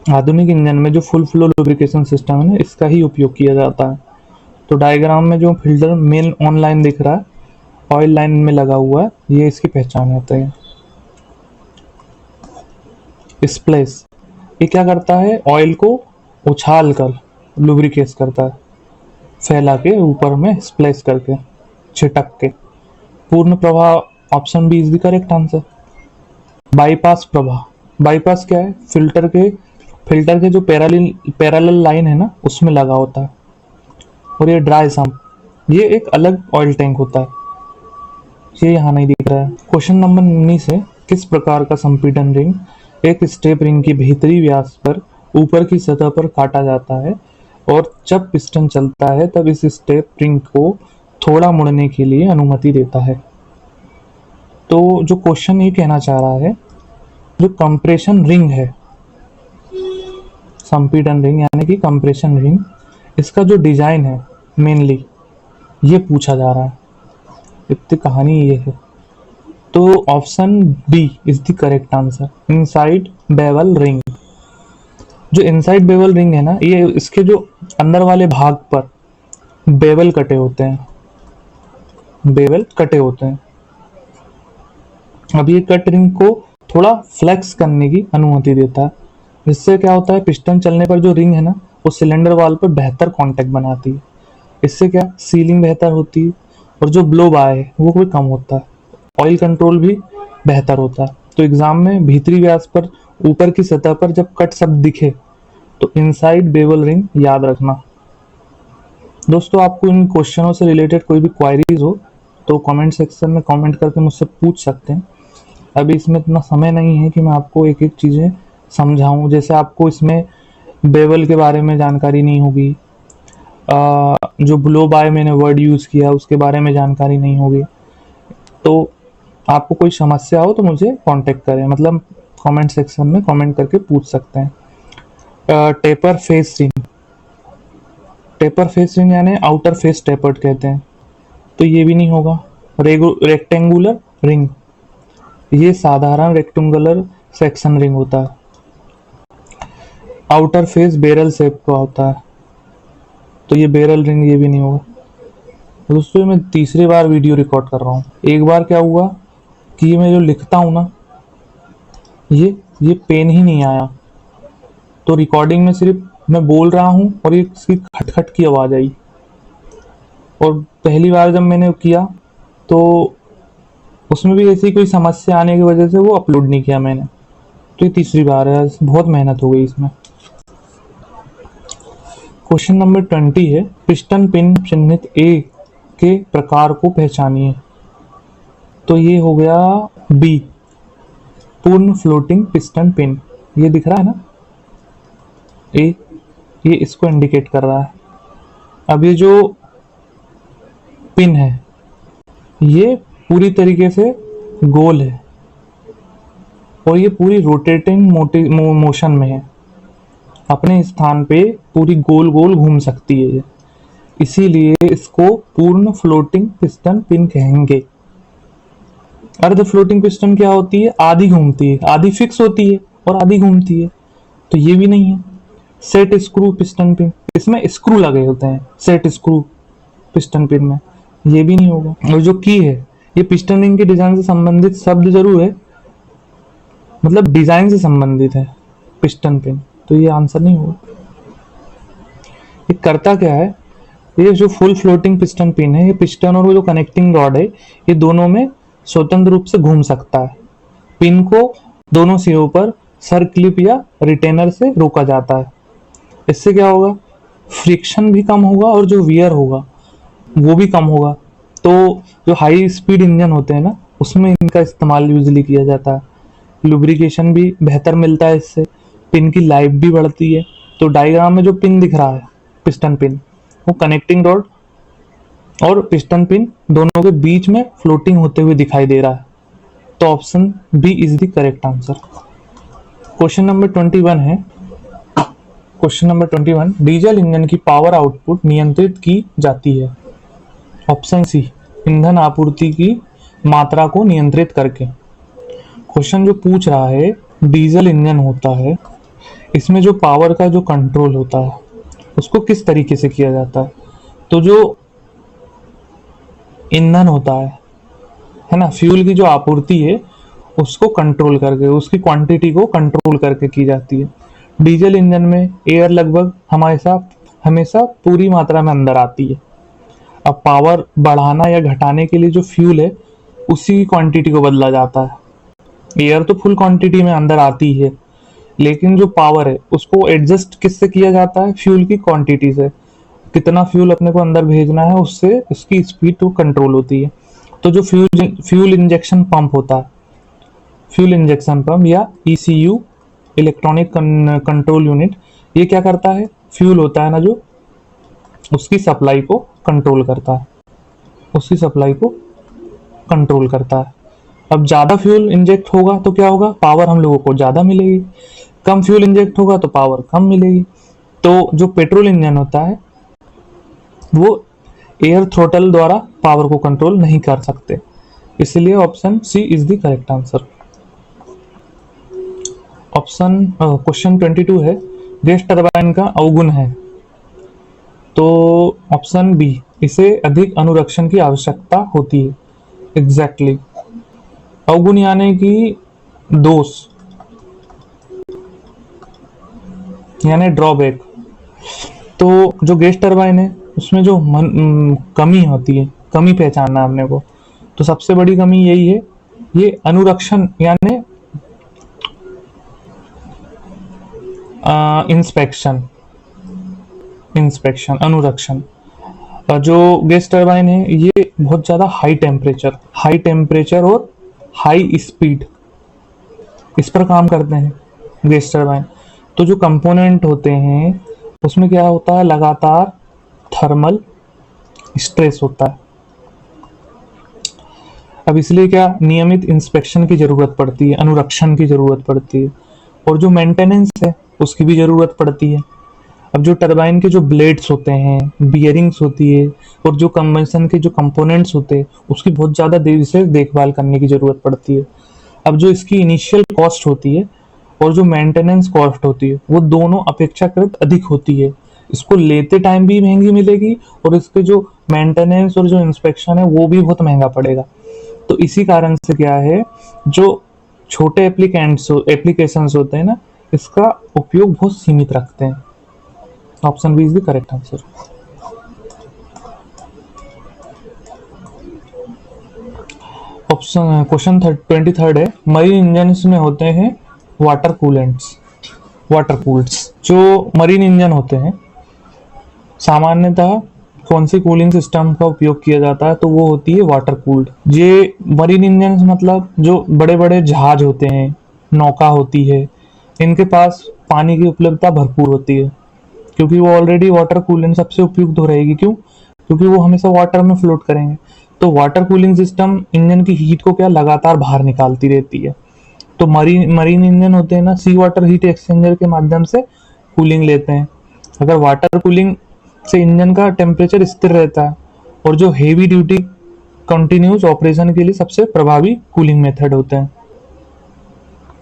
आधुनिक इंजन में जो फुल फ्लो लुब्रिकेशन सिस्टम है ना, इसका ही उपयोग किया जाता है। तो डायग्राम में जो फिल्टर मेन ऑनलाइन दिख रहा है ऑयल लाइन में लगा हुआ है, ये इसकी पहचान होता है। स्प्लेश, ये क्या करता है, ऑयल को उछाल कर लुब्रिकेट करता है, फैला के ऊपर में स्प्लेश करके, छिटक के। पूर्ण प्रवाह, option B is the correct answer. Bypass प्रवाह, बाईपास क्या है, फिल्टर के जो पैरेलल लाइन है ना, उसमें लगा होता है। और ये ड्राई सम्प, ये एक अलग ऑयल टैंक होता है, ये यहाँ नहीं दिख रहा है। क्वेश्चन नंबर 19 है, किस प्रकार का संपीड़न रिंग एक स्टेप रिंग की भीतरी व्यास पर ऊपर की सतह पर काटा जाता है और जब पिस्टन चलता है तब इस स्टेप रिंग को थोड़ा मुड़ने के लिए अनुमति देता है। तो जो क्वेश्चन ये कहना चाह रहा है, जो कंप्रेशन रिंग है, संपीड़न रिंग यानी कि कंप्रेशन रिंग, इसका जो डिजाइन है मेनली ये पूछा जा रहा है। इतनी कहानी ये है। तो option B is the correct answer, inside bevel ring. जो इनसाइड बेवल रिंग है ना, ये इसके जो अंदर वाले भाग पर बेवल कटे होते हैं, बेवल कटे होते हैं। अब ये कट रिंग को थोड़ा फ्लेक्स करने की अनुमति देता है, जिससे क्या होता है, पिस्टन चलने पर जो रिंग है ना, वो सिलेंडर वाल पर बेहतर कांटेक्ट बनाती है। इससे क्या, सीलिंग बेहतर होती है और जो ब्लो बाय है वो भी कम होता है, ऑयल कंट्रोल भी बेहतर होता है। तो एग्जाम में भीतरी व्यास पर ऊपर की सतह पर जब कट शब्द दिखे तो इनसाइड बेवल रिंग याद रखना। दोस्तों, आपको इन क्वेश्चनों से रिलेटेड कोई भी क्वायरीज हो तो कमेंट सेक्शन में कमेंट करके मुझसे पूछ सकते हैं। अभी इसमें इतना समय नहीं है कि मैं आपको एक एक चीज़ें समझाऊं। जैसे आपको इसमें बेवल के बारे में जानकारी नहीं होगी, जो ब्लो बाय मैंने वर्ड यूज़ किया उसके बारे में जानकारी नहीं होगी, तो आपको कोई समस्या हो तो मुझे कांटेक्ट करें, मतलब कमेंट सेक्शन में कमेंट करके पूछ सकते हैं। Taper face ring, taper face ring यानी आउटर फेस टेपर्ड कहते हैं, तो ये भी नहीं होगा। रेक्टेंगुलर रिंग, ये साधारण रेक्टेंगुलर सेक्शन रिंग होता है। आउटर फेस बैरल शेप का होता है, तो ये बैरल रिंग, ये भी नहीं होगा। दोस्तों, मैं तीसरी बार वीडियो रिकॉर्ड कर रहा हूँ। एक बार क्या हुआ कि ये मैं जो लिखता हूँ ना, ये पेन ही नहीं आया, तो रिकॉर्डिंग में सिर्फ मैं बोल रहा हूँ और ये इसकी खटखट की आवाज़ आई। और पहली बार जब मैंने किया तो उसमें भी ऐसी कोई समस्या आने की वजह से वो अपलोड नहीं किया मैंने। तो ये तीसरी बार है, बहुत मेहनत हो गई इसमें। क्वेश्चन नंबर 20 है, पिस्टन पिन चिन्हित ए के प्रकार को पहचानिए। तो ये हो गया बी, पूर्ण फ्लोटिंग पिस्टन पिन। ये दिख रहा है ना, ए, ये इसको इंडिकेट कर रहा है। अब ये जो पिन है ये पूरी तरीके से गोल है और ये पूरी रोटेटिंग मोशन में है, अपने स्थान पे पूरी गोल गोल घूम सकती है, इसीलिए इसको पूर्ण फ्लोटिंग पिस्टन पिन कहेंगे। अर्ध फ्लोटिंग पिस्टन क्या होती है, आधी घूमती है, आधी फिक्स होती है और आधी घूमती है, तो ये भी नहीं है। सेट स्क्रू पिस्टन पिन, इसमें स्क्रू लगे होते हैं, सेट स्क्रू पिस्टन पिन में, ये भी नहीं होगा। और जो की है, ये पिस्टन रिंग के डिजाइन से संबंधित शब्द जरूर है, मतलब डिजाइन से संबंधित है पिस्टन पिन, तो ये आंसर नहीं होगा। ये करता क्या है, ये जो फुल फ्लोटिंग पिस्टन पिन है, ये पिस्टन और वो जो कनेक्टिंग रॉड है, ये दोनों में स्वतंत्र रूप से घूम सकता है। पिन को दोनों सिरों पर सर क्लिप या रिटेनर से रोका जाता है। इससे क्या होगा, फ्रिक्शन भी कम होगा और जो वियर होगा वो भी कम होगा। तो जो हाई स्पीड इंजन होते हैं ना, उसमें इनका इस्तेमाल यूजली किया जाता है। लुब्रिकेशन भी बेहतर मिलता है इससे, पिन की लाइफ भी बढ़ती है। तो डायग्राम में जो पिन दिख रहा है, पिस्टन पिन, वो कनेक्टिंग रॉड और पिस्टन पिन दोनों के बीच में फ्लोटिंग होते हुए दिखाई दे रहा है। तो option B is the correct answer. Question number 21 है, क्वेश्चन नंबर 21, डीजल इंजन की पावर आउटपुट नियंत्रित की जाती है। ऑप्शन सी, ईंधन आपूर्ति की मात्रा को नियंत्रित करके। क्वेश्चन जो पूछ रहा है, डीजल इंजन होता है, इसमें जो पावर का जो कंट्रोल होता है उसको किस तरीके से किया जाता है। तो जो ईंधन होता है है ना, फ्यूल की जो आपूर्ति है उसको कंट्रोल करके, उसकी क्वांटिटी को कंट्रोल करके की जाती है। डीजल इंजन में एयर लगभग हमेशा हमेशा पूरी मात्रा में अंदर आती है। अब पावर बढ़ाना या घटाने के लिए जो फ्यूल है उसी क्वांटिटी को बदला जाता है। एयर तो फुल क्वांटिटी में अंदर आती है, लेकिन जो पावर है उसको एडजस्ट किससे किया जाता है? फ्यूल की क्वांटिटी से। कितना फ्यूल अपने को अंदर भेजना है उससे इसकी स्पीड तो कंट्रोल होती है। तो जो फ्यूल इंजेक्शन पंप होता है, फ्यूल इंजेक्शन पंप या ईसीयू, इलेक्ट्रॉनिक कंट्रोल यूनिट, ये क्या करता है? फ्यूल होता है ना जो, उसकी सप्लाई को कंट्रोल करता है, उसकी सप्लाई को कंट्रोल करता है। अब ज्यादा फ्यूल इंजेक्ट होगा तो क्या होगा? पावर हम लोगों को ज्यादा मिलेगी। कम फ्यूल इंजेक्ट होगा तो पावर कम मिलेगी। तो जो पेट्रोल इंजन होता है वो एयर थ्रोटल द्वारा पावर को कंट्रोल नहीं कर सकते, इसलिए option C is the correct answer. Option question 22 है, गैस टरबाइन का अवगुण है, तो ऑप्शन बी, इसे अधिक अनुरक्षण की आवश्यकता होती है। एग्जैक्टली अवगुण यानी कि दोष, यानी ड्रॉबैक। तो जो गैस टरबाइन है उसमें जो कमी होती है, कमी पहचानना है अपने को, तो सबसे बड़ी कमी यही है, ये अनुरक्षण यानी इंस्पेक्शन, अनुरक्षण। जो गैस टरबाइन है ये बहुत ज्यादा हाई टेम्परेचर और हाई स्पीड, इस पर काम करते हैं गैस टरबाइन। तो जो कंपोनेंट होते हैं उसमें क्या होता है? लगातार थर्मल स्ट्रेस होता है। अब इसलिए क्या नियमित इंस्पेक्शन की जरूरत पड़ती है, अनुरक्षण की जरूरत पड़ती है, और जो मेंटेनेंस है उसकी भी जरूरत पड़ती है। अब जो टरबाइन के जो ब्लेड्स होते हैं, बियरिंग्स होती है, और जो कंबंशन के जो कंपोनेंट्स होते हैं उसकी बहुत ज्यादा देरी से देखभाल करने की जरूरत पड़ती है। अब जो इसकी इनिशियल कॉस्ट होती है और जो मेंटेनेंस कॉस्ट होती है वो दोनों अपेक्षाकृत अधिक होती है। इसको लेते टाइम भी महंगी मिलेगी और इसके जो मेंटेनेंस और जो इंस्पेक्शन है वो भी बहुत महंगा पड़ेगा। तो इसी कारण से क्या है, जो छोटे एप्लीकेशंस होते हैं ना, इसका उपयोग बहुत सीमित रखते हैं। Option B is the correct answer. Option question 23 है, मरीन इंजन में होते हैं वाटर कूल्ड्स। जो मरीन इंजन होते हैं सामान्यतः कौन सी कूलिंग सिस्टम का उपयोग किया जाता है? तो वो होती है वाटर कूल्ड। ये मरीन इंजन मतलब जो बड़े बड़े जहाज होते हैं, नौका होती है, इनके पास पानी की उपलब्धता भरपूर होती है, क्योंकि वो ऑलरेडी वाटर कूलेंट सबसे उपयुक्त हो रहेगी। क्यों? क्योंकि वो हमेशा वाटर में फ्लोट करेंगे। तो वाटर कूलिंग सिस्टम इंजन की हीट को क्या लगातार बाहर निकालती रहती है। तो मरीन इंजन होते हैं ना, सी वाटर हीट एक्सचेंजर के माध्यम से कूलिंग लेते हैं। अगर वाटर कूलिंग से इंजन का टेम्परेचर स्थिर रहता है, और जो हेवी ड्यूटी कंटिन्यूस ऑपरेशन के लिए सबसे प्रभावी कूलिंग मेथड होते हैं।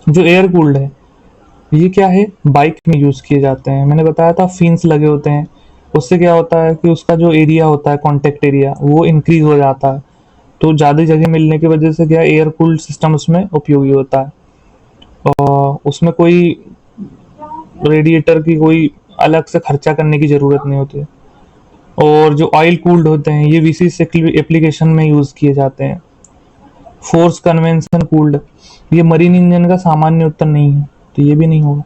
जो एयर कूल्ड है ये क्या है? बाइक में यूज किए जाते हैं। मैंने बताया था फिन्स लगे होते हैं, उससे क्या होता है कि उसका जो एरिया होता है, कॉन्टेक्ट एरिया, वो इंक्रीज हो जाता है। तो ज्यादा जगह मिलने की वजह से क्या एयर कूल्ड सिस्टम उसमें उपयोगी होता है, और उसमें कोई रेडिएटर की कोई अलग से खर्चा करने की जरूरत नहीं होती है। और जो ऑयल कूल्ड होते हैं ये विशेष एप्लीकेशन में यूज किए जाते हैं। फोर्स कन्वेंशन कूल्ड, ये मरीन इंजन का सामान्य उत्तर नहीं है, तो ये भी नहीं होगा।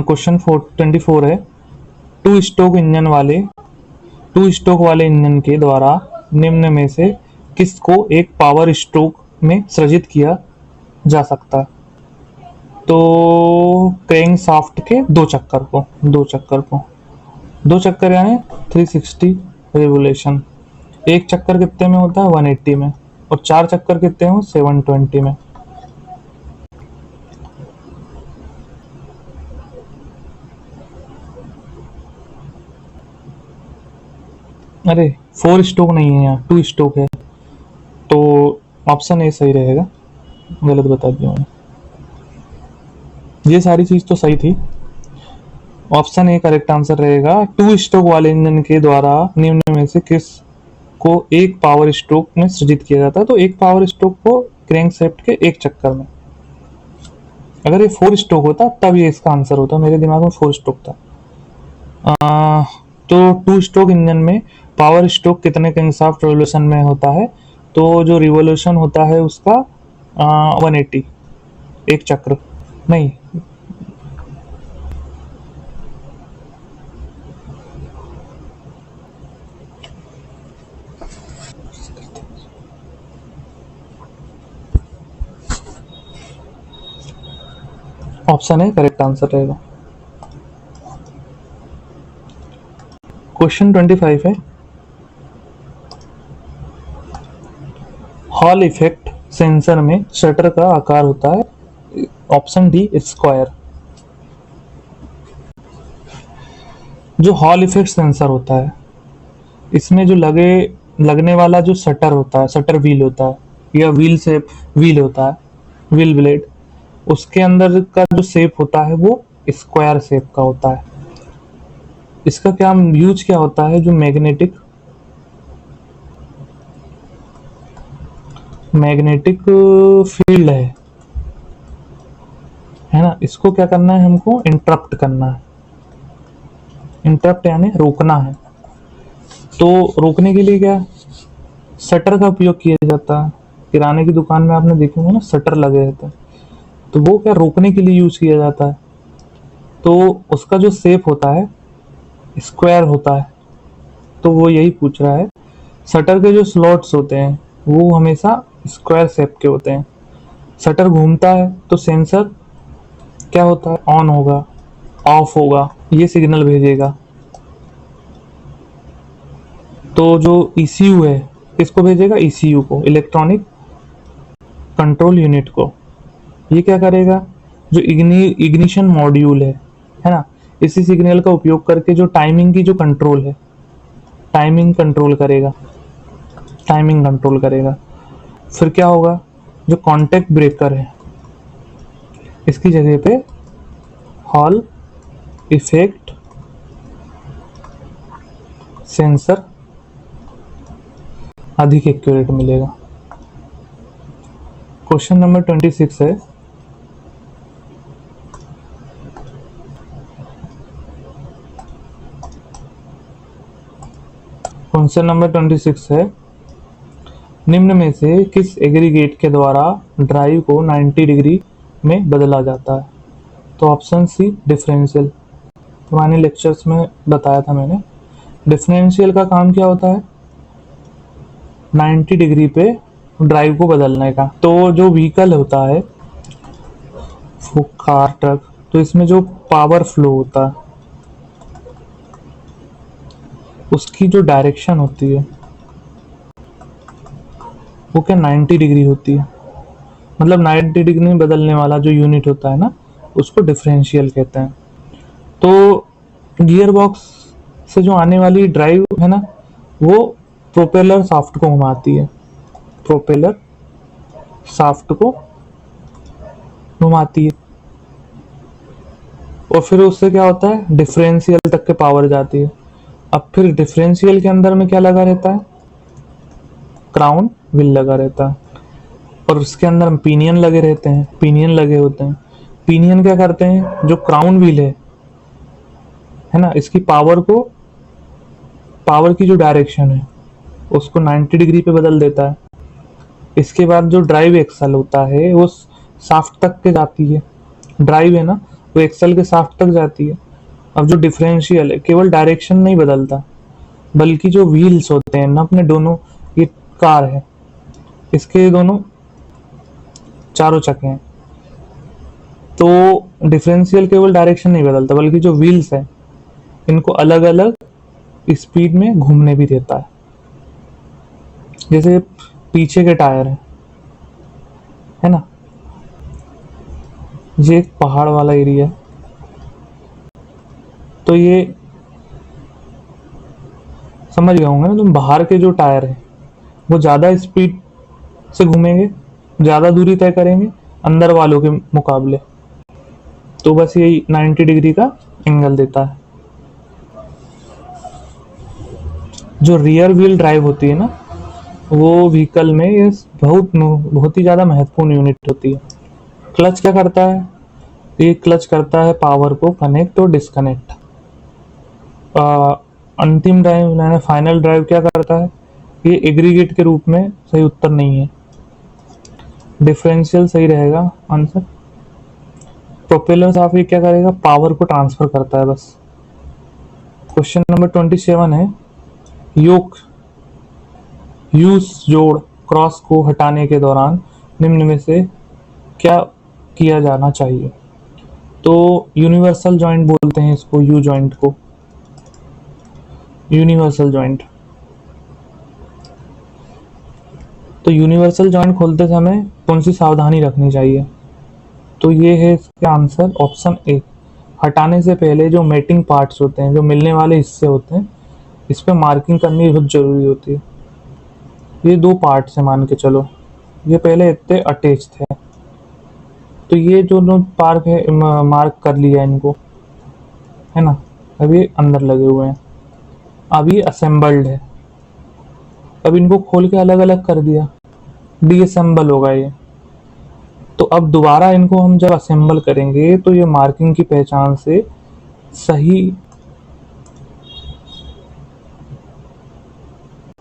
क्वेश्चन 24 है, टू स्ट्रोक वाले इंजन के द्वारा निम्न में से किसको एक पावर स्ट्रोक में सृजित किया जा सकता है? तो क्रैंक शाफ्ट के दो चक्कर यानी 360 रेवोल्यूशन। एक चक्कर कितने में होता है? 180 में। और 4 चक्कर कितने हो? 720 में। अरे 4 स्ट्रोक नहीं है, यहाँ 2 स्ट्रोक है, तो ऑप्शन ए सही रहेगा। गलत बता दिया मैंने। ये सारी चीज तो सही थी। ऑप्शन ए करेक्ट आंसर रहेगा। 2 स्ट्रोक वाले इंजन के द्वारा निम्न में से किस को एक पावर स्ट्रोक में सृजित किया जाता है? तो एक पावर स्ट्रोक को क्रैंकशाफ्ट के एक चक्कर में। अगर ये 4 स्ट्रोक होता तब ये इसका आंसर होता, मेरे दिमाग में 4 स्ट्रोक था। तो 2 स्ट्रोक इंजन में पावर स्ट्रोक कितने क्रैंकशाफ्ट रिवोल्यूशन में होता है? तो जो रिवोल्यूशन होता है उसका 180, एक चक्र नहीं, ऑप्शन है करेक्ट आंसर रहेगा। क्वेश्चन 25 है, हॉल इफेक्ट सेंसर में शटर का आकार होता है? Option D square. जो हॉल इफेक्ट सेंसर होता है इसमें जो लगने वाला जो शटर होता है, शटर व्हील होता है या व्हील होता है, व्हील ब्लेड, उसके अंदर का जो शेप होता है वो स्क्वायर शेप का होता है। इसका क्या यूज क्या होता है? जो मैग्नेटिक फील्ड है ना, इसको क्या करना है, हमको इंटरप्ट करना है। इंटरप्ट यानी रोकना है। तो रोकने के लिए क्या शटर का उपयोग किया जाता है। किराने की दुकान में आपने देखे होंगे ना, शटर लगे रहते हैं, तो वो क्या रोकने के लिए यूज किया जाता है। तो उसका जो शेप होता है स्क्वायर होता है। तो वो यही पूछ रहा है, शटर के जो स्लॉट्स होते हैं वो हमेशा स्क्वायर शेप के होते हैं। शटर घूमता है तो सेंसर क्या होता है, ऑन होगा, ऑफ होगा, ये सिग्नल भेजेगा। तो जो ECU है किसको भेजेगा? ECU को, इलेक्ट्रॉनिक कंट्रोल यूनिट को। ये क्या करेगा? जो इग्निशन मॉड्यूल है ना, इसी सिग्नल का उपयोग करके जो टाइमिंग की जो कंट्रोल है, टाइमिंग कंट्रोल करेगा। फिर क्या होगा? जो कॉन्टैक्ट ब्रेकर है इसकी जगह पे हॉल इफेक्ट सेंसर अधिक एक्यूरेट मिलेगा। क्वेश्चन नंबर 26 है, क्वेश्चन नंबर 26 है, निम्न में से किस एग्रीगेट के द्वारा ड्राइव को 90 डिग्री में बदला जाता है? तो ऑप्शन सी डिफरेंशियल। पुराने लेक्चर्स में बताया था मैंने। डिफरेंशियल का काम क्या होता है? 90 डिग्री पे ड्राइव को बदलने का। तो जो व्हीकल होता है वो कार, ट्रक, तो इसमें जो पावर फ्लो होता है उसकी जो डायरेक्शन होती है वो क्या 90 डिग्री होती है। मतलब 90 डिग्री में बदलने वाला जो यूनिट होता है ना, उसको डिफरेंशियल कहते हैं। तो गियर बॉक्स से जो आने वाली ड्राइव है ना, वो प्रोपेलर शाफ्ट को घुमाती है, प्रोपेलर शाफ्ट को घुमाती है। और फिर उससे क्या होता है, डिफरेंशियल तक के पावर जाती है। अब फिर डिफरेंशियल के अंदर में क्या लगा रहता है? क्राउन व्हील लगा रहता है। और उसके अंदर पिनियन लगे रहते हैं, पिनियन लगे होते हैं। पिनियन क्या करते हैं? जो क्राउन व्हील है ना, इसकी पावर की जो डायरेक्शन है उसको 90 डिग्री पे बदल देता है। इसके बाद जो ड्राइव एक्सल होता है वो शाफ्ट तक के जाती है। ड्राइव है ना, वो एक्सल के शाफ्ट तक जाती है। अब जो डिफरेंशियल है केवल डायरेक्शन नहीं बदलता, बल्कि जो व्हील्स होते हैं ना अपने दोनों, ये कार है, इसके दोनों चारों चक्के हैं। तो डिफरेंशियल केवल डायरेक्शन नहीं बदलता, बल्कि जो व्हील्स है इनको अलग अलग स्पीड में घूमने भी देता है। जैसे पीछे के टायर है ना, ये एक पहाड़ वाला एरिया है, तो ये समझ गए होंगे ना तुम। बाहर के जो टायर है वो ज्यादा स्पीड से घूमेंगे, ज्यादा दूरी तय करेंगे अंदर वालों के मुकाबले। तो बस यही 90 डिग्री का एंगल देता है। जो रियर व्हील ड्राइव होती है ना, वो व्हीकल में ये बहुत ही ज़्यादा महत्वपूर्ण यूनिट होती है। क्लच क्या करता है? ये क्लच करता है पावर को कनेक्ट और डिस्कनेक्ट। अंतिम ड्राइव यानी फाइनल ड्राइव क्या करता है? ये एग्रीगेट के रूप में सही उत्तर नहीं है, डिफरेंशियल सही रहेगा आंसर। प्रोपेलर साफ ये क्या करेगा? पावर को ट्रांसफर करता है बस। क्वेश्चन नंबर 27 है, योक यूज जोड़ क्रॉस को हटाने के दौरान निम्न में से क्या किया जाना चाहिए? तो यूनिवर्सल जॉइंट बोलते हैं इसको, यू जॉइंट को यूनिवर्सल जॉइंट। तो यूनिवर्सल जॉइंट खोलते समय कौन सी सावधानी रखनी चाहिए? तो ये है इसका आंसर ऑप्शन ए। हटाने से पहले जो मेटिंग पार्ट्स होते हैं, जो मिलने वाले हिस्से होते हैं, इस पे मार्किंग करनी बहुत जरूरी होती है। ये दो पार्ट्स है मान के चलो, ये पहले इतने अटैच थे, तो ये जो पार्क है मार्क कर लिया इनको, है ना। अब ये अंदर लगे हुए हैं, अब ये असेंबल्ड है। अब इनको खोल के अलग अलग कर दिया, डीअसेंबल होगा ये। तो अब दोबारा इनको हम जब असेंबल करेंगे तो ये मार्किंग की पहचान से सही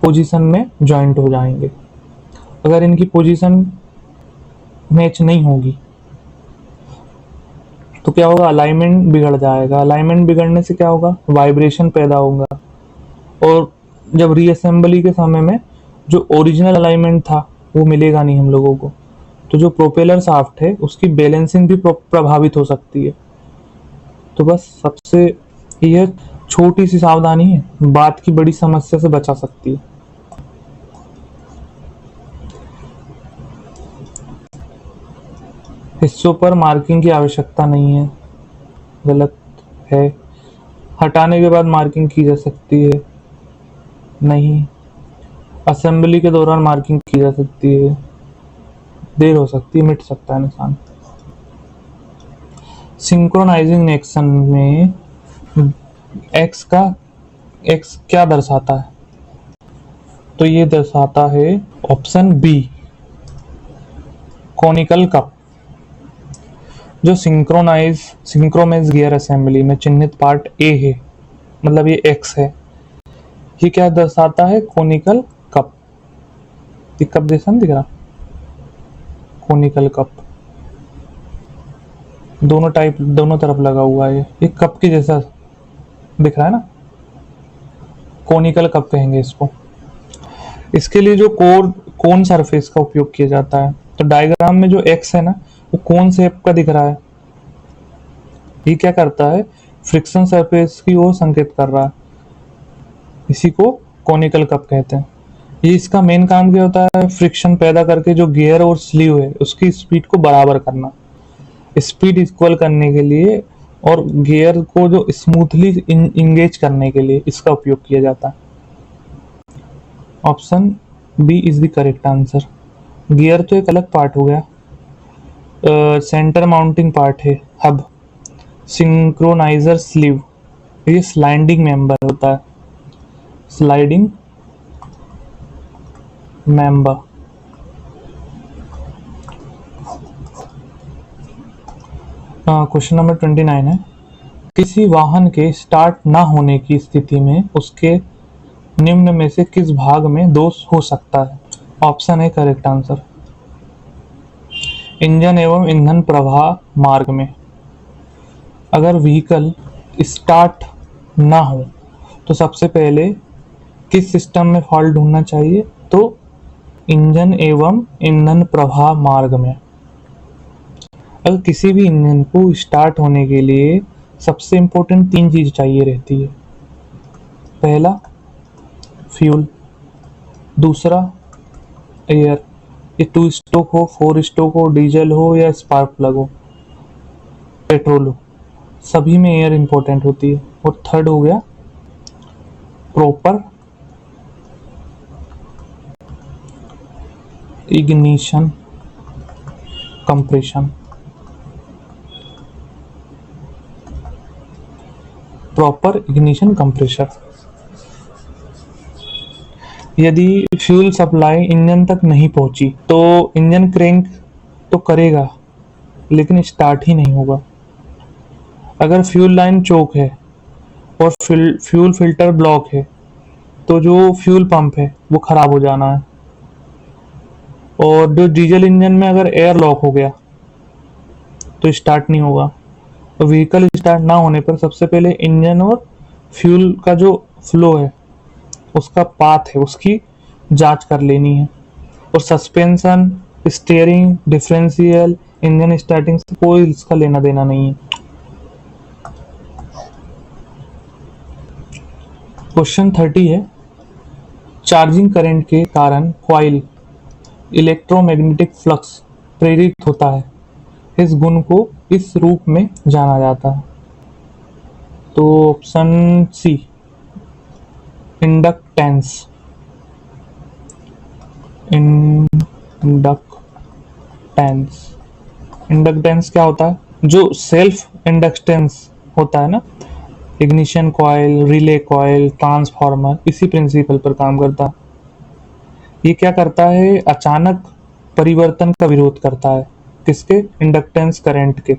पोजीशन में जॉइंट हो जाएंगे। अगर इनकी पोजीशन मैच नहीं होगी तो क्या होगा? अलाइनमेंट बिगड़ जाएगा। अलाइनमेंट बिगड़ने से क्या होगा? वाइब्रेशन पैदा होगा, और जब रीअसेंबली के समय में जो ओरिजिनल अलाइनमेंट था वो मिलेगा नहीं हम लोगों को। तो जो प्रोपेलर शाफ्ट है उसकी बैलेंसिंग भी प्रभावित हो सकती है। तो बस सबसे यह छोटी सी सावधानी है, बात की बड़ी समस्या से बचा सकती है। हिस्सों पर मार्किंग की आवश्यकता नहीं है, गलत है। हटाने के बाद मार्किंग की जा सकती है, नहीं। असेंबली के दौरान मार्किंग की जा सकती है, देर हो सकती है, मिट सकता है निशान। सिंक्रोनाइजिंग एक्शन में एक्स क्या दर्शाता है? तो ये दर्शाता है ऑप्शन बी, कोनिकल कप। जो सिंक्रोमेज गियर असेंबली में चिन्हित पार्ट ए है, मतलब ये एक्स है, ये क्या दर्शाता है? Conical cup. ये कप जैसा दिख रहा, कोनिकल कप दोनों तरफ लगा हुआ है, ये कप के जैसा दिख रहा है ना, कोनिकल कप कहेंगे इसको। इसके लिए जो कोन सरफेस का उपयोग किया जाता है, तो डायग्राम में जो एक्स है ना, वो कोन शेप का दिख रहा है। ये क्या करता है? फ्रिक्शन सरफेस की ओर संकेत कर रहा है, इसी को कोनिकल कप कहते हैं। ये इसका मेन काम क्या होता है? फ्रिक्शन पैदा करके जो गियर और स्लीव है उसकी स्पीड को बराबर करना, स्पीड इक्वल करने के लिए, और गियर को जो स्मूथली इंगेज करने के लिए इसका उपयोग किया जाता है। Option B is the correct answer. Gear तो एक अलग पार्ट हो गया, सेंटर माउंटिंग पार्ट है हब। सिंक्रोनाइजर स्लीव, ये स्लाइडिंग मेंबर होता है, स्लाइडिंग मेंबर। क्वेश्चन नंबर 29 है, किसी वाहन के स्टार्ट ना होने की स्थिति में उसके निम्न में से किस भाग में दोष हो सकता है? ऑप्शन है करेक्ट आंसर, इंजन एवं ईंधन प्रवाह मार्ग में। अगर व्हीकल स्टार्ट ना हो तो सबसे पहले किस सिस्टम में फॉल्ट ढूंढना चाहिए? तो इंजन एवं ईंधन प्रवाह मार्ग में। अगर किसी भी इंजन को स्टार्ट होने के लिए सबसे इम्पोर्टेंट 3 चीज चाहिए रहती है। पहला फ्यूल, दूसरा एयर, ये 2 स्ट्रोक हो, 4 स्ट्रोक हो, डीजल हो या स्पार्क प्लग हो, पेट्रोल हो, सभी में एयर इंपॉर्टेंट होती है। और थर्ड हो गया proper ignition compression. Proper ignition compressor. यदि फ्यूल सप्लाई इंजन तक नहीं पहुंची तो इंजन क्रैंक तो करेगा लेकिन स्टार्ट ही नहीं होगा। अगर फ्यूल लाइन चोक है और फ्यूल फिल्टर ब्लॉक है तो जो फ्यूल पंप है वो खराब हो जाना है। और जो डीजल इंजन में अगर एयर लॉक हो गया तो स्टार्ट नहीं होगा। तो व्हीकल स्टार्ट ना होने पर सबसे पहले इंजन और फ्यूल का जो फ्लो है, उसका पाथ है, उसकी जांच कर लेनी है। और suspension, steering, differential, engine starting से कोई इसका लेना देना नहीं है। क्वेश्चन 30 है, चार्जिंग करंट के कारण कॉइल इलेक्ट्रोमैग्नेटिक फ्लक्स प्रेरित होता है। इस गुण को इस रूप में जाना जाता है। तो ऑप्शन सी, इंडक्टेंस। इंडक्टेंस क्या होता है? जो सेल्फ इंडक्टेंस होता है ना, ignition coil, relay coil, transformer, इसी प्रिंसिपल पर काम करता है। ये क्या करता है? अचानक परिवर्तन का विरोध करता है। किसके? इंडक्टेंस करंट के।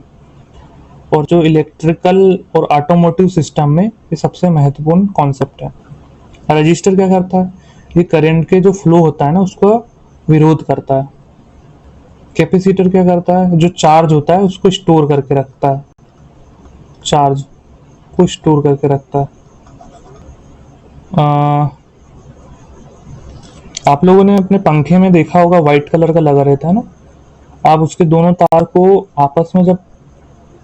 और जो इलेक्ट्रिकल और ऑटोमोटिव सिस्टम में ये सबसे महत्वपूर्ण कॉन्सेप्ट है। रजिस्टर क्या करता है? ये करंट के जो फ्लो होता है ना, उसका विरोध करता है। कैपेसिटर क्या करता है? जो चार्ज होता है उसको स्टोर करके रखता है, चार्ज को स्टोर करके रखता है। आप लोगों ने अपने पंखे में देखा होगा व्हाइट कलर का लगा रहता है ना, आप उसके दोनों तार को आपस में जब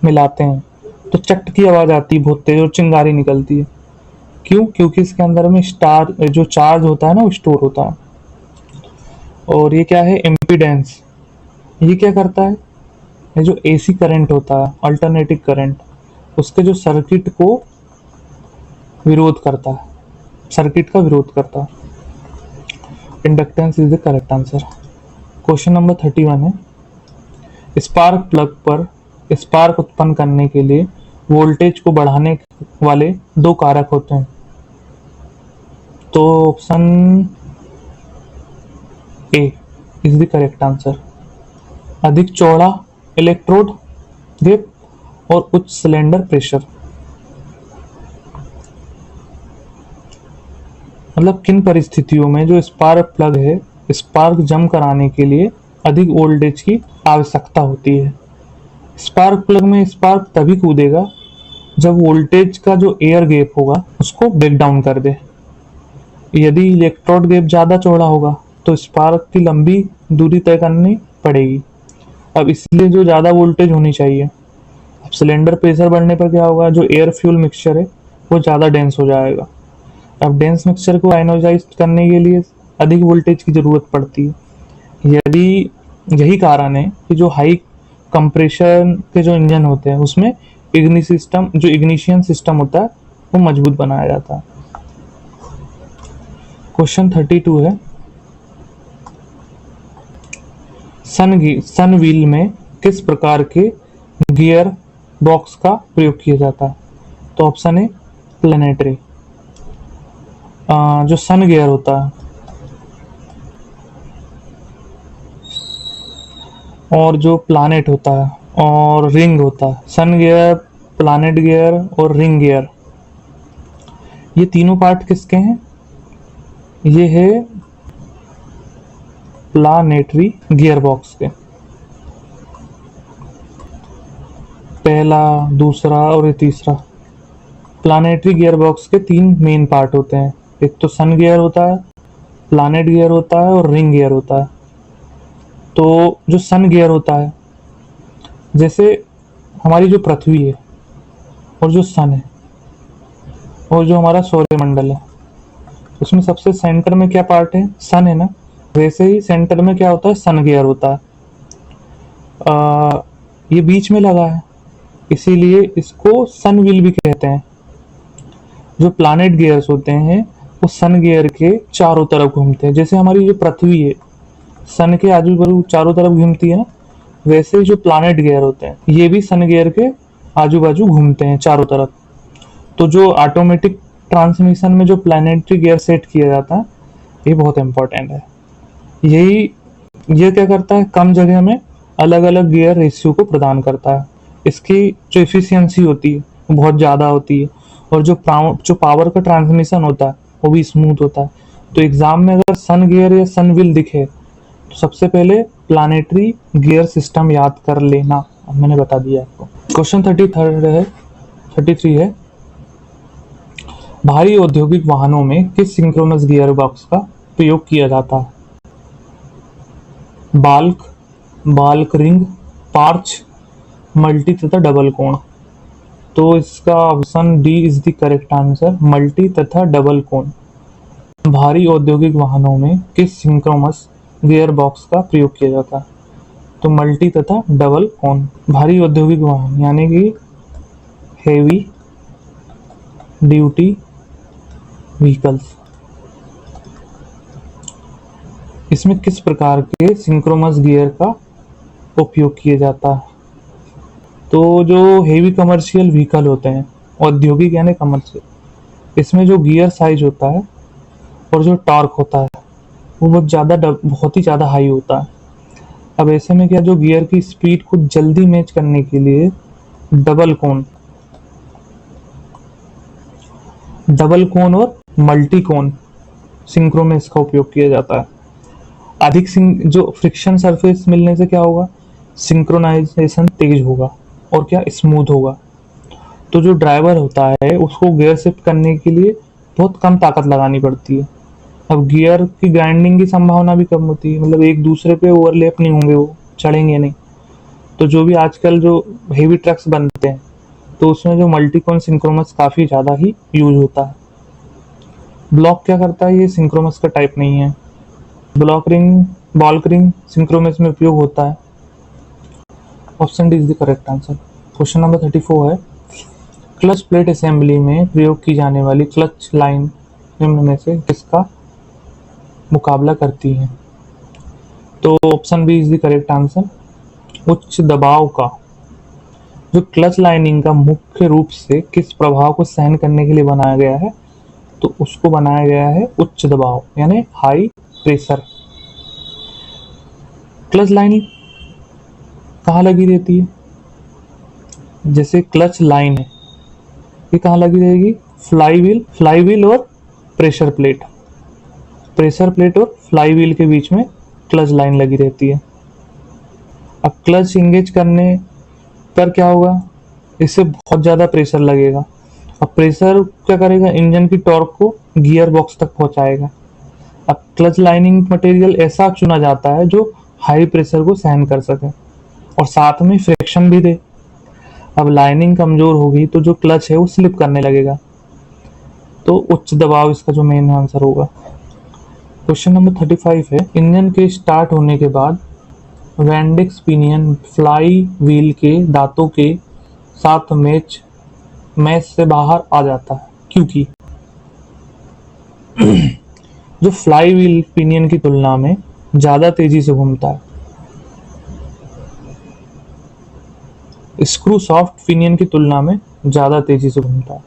मिलाते हैं तो चट की आवाज आती है बहुत तेज और चिंगारी निकलती है। क्यों? क्योंकि इसके अंदर में जो चार्ज होता है ना वो स्टोर होता है। और ये क्या है? इम्पीडेंस। ये क्या करता है? ये जो एसी करंट होता है, अल्टरनेटिंग करंट, उसके जो सर्किट को विरोध करता है, सर्किट का विरोध करता है। Inductance is the correct answer. Question number 31 है, स्पार्क प्लग पर स्पार्क उत्पन्न करने के लिए वोल्टेज को बढ़ाने वाले दो कारक होते हैं। तो option A is the correct answer. अधिक चौड़ा इलेक्ट्रोड गैप और उच्च सिलेंडर प्रेशर। मतलब किन परिस्थितियों में जो स्पार्क प्लग है, स्पार्क जम कराने के लिए अधिक वोल्टेज की आवश्यकता होती है। स्पार्क प्लग में स्पार्क तभी कूदेगा जब वोल्टेज का जो एयर गैप होगा उसको ब्रेक डाउन कर दे। यदि इलेक्ट्रोड गैप ज़्यादा चौड़ा होगा तो स्पार्क की लंबी दूरी तय करनी पड़ेगी। अब इसलिए जो ज़्यादा वोल्टेज होनी चाहिए। अब सिलेंडर प्रेशर बढ़ने पर क्या होगा? जो एयर फ्यूल मिक्सचर है वो ज़्यादा डेंस हो जाएगा। अब डेंस मिक्सचर को आयनोजाइज करने के लिए अधिक वोल्टेज की ज़रूरत पड़ती है। यदि यही कारण है कि जो हाई कंप्रेशन के जो इंजन होते हैं उसमें इग्निशन सिस्टम होता है वो मजबूत बनाया जाता है। क्वेश्चन 32 है, सन व्हील में किस प्रकार के गियर बॉक्स का प्रयोग किया जाता है? तो ऑप्शन ए, प्लेनेटरी। जो सन गियर होता है और जो प्लानेट होता है और रिंग होता है, सन गियर, प्लानेट गियर और रिंग गियर, ये तीनों पार्ट किसके हैं? ये है प्लानेटरी गियर बॉक्स के। पहला, दूसरा और ये तीसरा। प्लानेटरी गियर बॉक्स के तीन मेन पार्ट होते हैं। एक तो सन गियर होता है, प्लानेट गियर होता है और रिंग गियर होता है। तो जो सन गियर होता है, जैसे हमारी जो पृथ्वी है और जो सन है और जो हमारा सौरमंडल है, उसमें सबसे सेंटर में क्या पार्ट है? सन है ना। वैसे ही सेंटर में क्या होता है? सन गियर होता है। ये बीच में लगा है, इसीलिए इसको सन व्हील भी कहते हैं। जो प्लानेट गियर्स होते हैं वो सन गियर के चारों तरफ घूमते हैं। जैसे हमारी जो पृथ्वी है सन के आजू बाजू चारों तरफ घूमती है ना, वैसे ही जो प्लानेट गियर होते हैं ये भी सन गियर के आजू बाजू घूमते हैं चारों तरफ। तो जो ऑटोमेटिक ट्रांसमिशन में जो प्लानिटरी गियर सेट किया जाता है, ये बहुत इंपॉर्टेंट है। ये क्या करता है, कम जगह में अलग अलग गियर रेशियो को प्रदान करता है। इसकी जो एफिशिएंसी होती है वो बहुत ज़्यादा होती है, और जो पावर का ट्रांसमिशन होता है वो भी स्मूथ होता है। तो एग्जाम में अगर सन गियर या सन व्हील दिखे तो सबसे पहले प्लानिटरी गियर सिस्टम याद कर लेना। अब मैंने बता दिया आपको। क्वेश्चन 33 है, भारी औद्योगिक वाहनों में किस सिंक्रोनस गियर बॉक्स का प्रयोग किया जाता है? बाल्क रिंग, पार्च, मल्टी तथा डबल कोण। तो इसका option D is the correct answer, multi तथा डबल कोण। भारी औद्योगिक वाहनों में किस सिंक्रोनस गियर बॉक्स का प्रयोग किया जाता है? तो मल्टी तथा डबल कोण। भारी औद्योगिक वाहन यानी कि हेवी ड्यूटी व्हीकल्स, इसमें किस प्रकार के सिंक्रोनस गियर का उपयोग किया जाता है? तो जो हेवी कमर्शियल व्हीकल होते हैं, औद्योगिक यानी कमर्शियल, इसमें जो गियर साइज होता है और जो टॉर्क होता है वो बहुत ही ज़्यादा हाई होता है। अब ऐसे में क्या, जो गियर की स्पीड को जल्दी मैच करने के लिए डबल कोन और मल्टी कोन सिंक्रोनस का उपयोग किया जाता है। जो फ्रिक्शन सरफेस मिलने से क्या होगा, सिंक्रोनाइजेशन तेज होगा और क्या, स्मूथ होगा। तो जो ड्राइवर होता है उसको गियर शिफ्ट करने के लिए बहुत कम ताकत लगानी पड़ती है। अब गियर की ग्राइंडिंग की संभावना भी कम होती है, मतलब एक दूसरे पे ओवरलैप नहीं होंगे, वो चढ़ेंगे नहीं। तो जो भी आजकल जो हेवी ट्रक्स बनते हैं तो उसमें जो मल्टीकोन सिंक्रोनस काफ़ी ज़्यादा ही यूज होता है। ब्लॉक क्या करता है, ये सिंक्रोनस का टाइप नहीं है। बाल्क रिंग सिंक्रोनस में उपयोग होता है। Option D is the correct answer. Question number 34 है, क्लच प्लेट असेंबली में प्रयोग की जाने वाली क्लच लाइन निम्न में से किसका मुकाबला करती है? तो option B is the correct answer, उच्च दबाव का। जो क्लच लाइनिंग का मुख्य रूप से किस प्रभाव को सहन करने के लिए बनाया गया है? तो उसको बनाया गया है उच्च दबाव यानी हाई प्रेशर। क्लच लाइन कहाँ लगी रहती है? जैसे क्लच लाइन है, ये कहाँ लगी रहेगी? फ्लाईव्हील और प्रेशर प्लेट और फ्लाईव्हील के बीच में क्लच लाइन लगी रहती है। अब क्लच इंगेज करने पर क्या होगा, इससे बहुत ज़्यादा प्रेशर लगेगा। अब प्रेशर क्या करेगा, इंजन की टॉर्क को गियर बॉक्स तक पहुंचाएगा। अब क्लच लाइनिंग मटेरियल ऐसा चुना जाता है जो हाई प्रेशर को सहन कर सके और साथ में फ्रिक्शन भी दे। अब लाइनिंग कमजोर होगी तो जो क्लच है वो स्लिप करने लगेगा। तो उच्च दबाव इसका जो मेन आंसर होगा। क्वेश्चन नंबर 35 है, इंजन के स्टार्ट होने के बाद वेंडिक्स पिनियन फ्लाई व्हील के दांतों के साथ मैच से बाहर आ जाता है, क्योंकि जो फ्लाई व्हील पिनियन की तुलना में ज्यादा तेजी से घूमता है। स्क्रू सॉफ्ट पिनियन की तुलना में ज्यादा तेजी से घूमता है।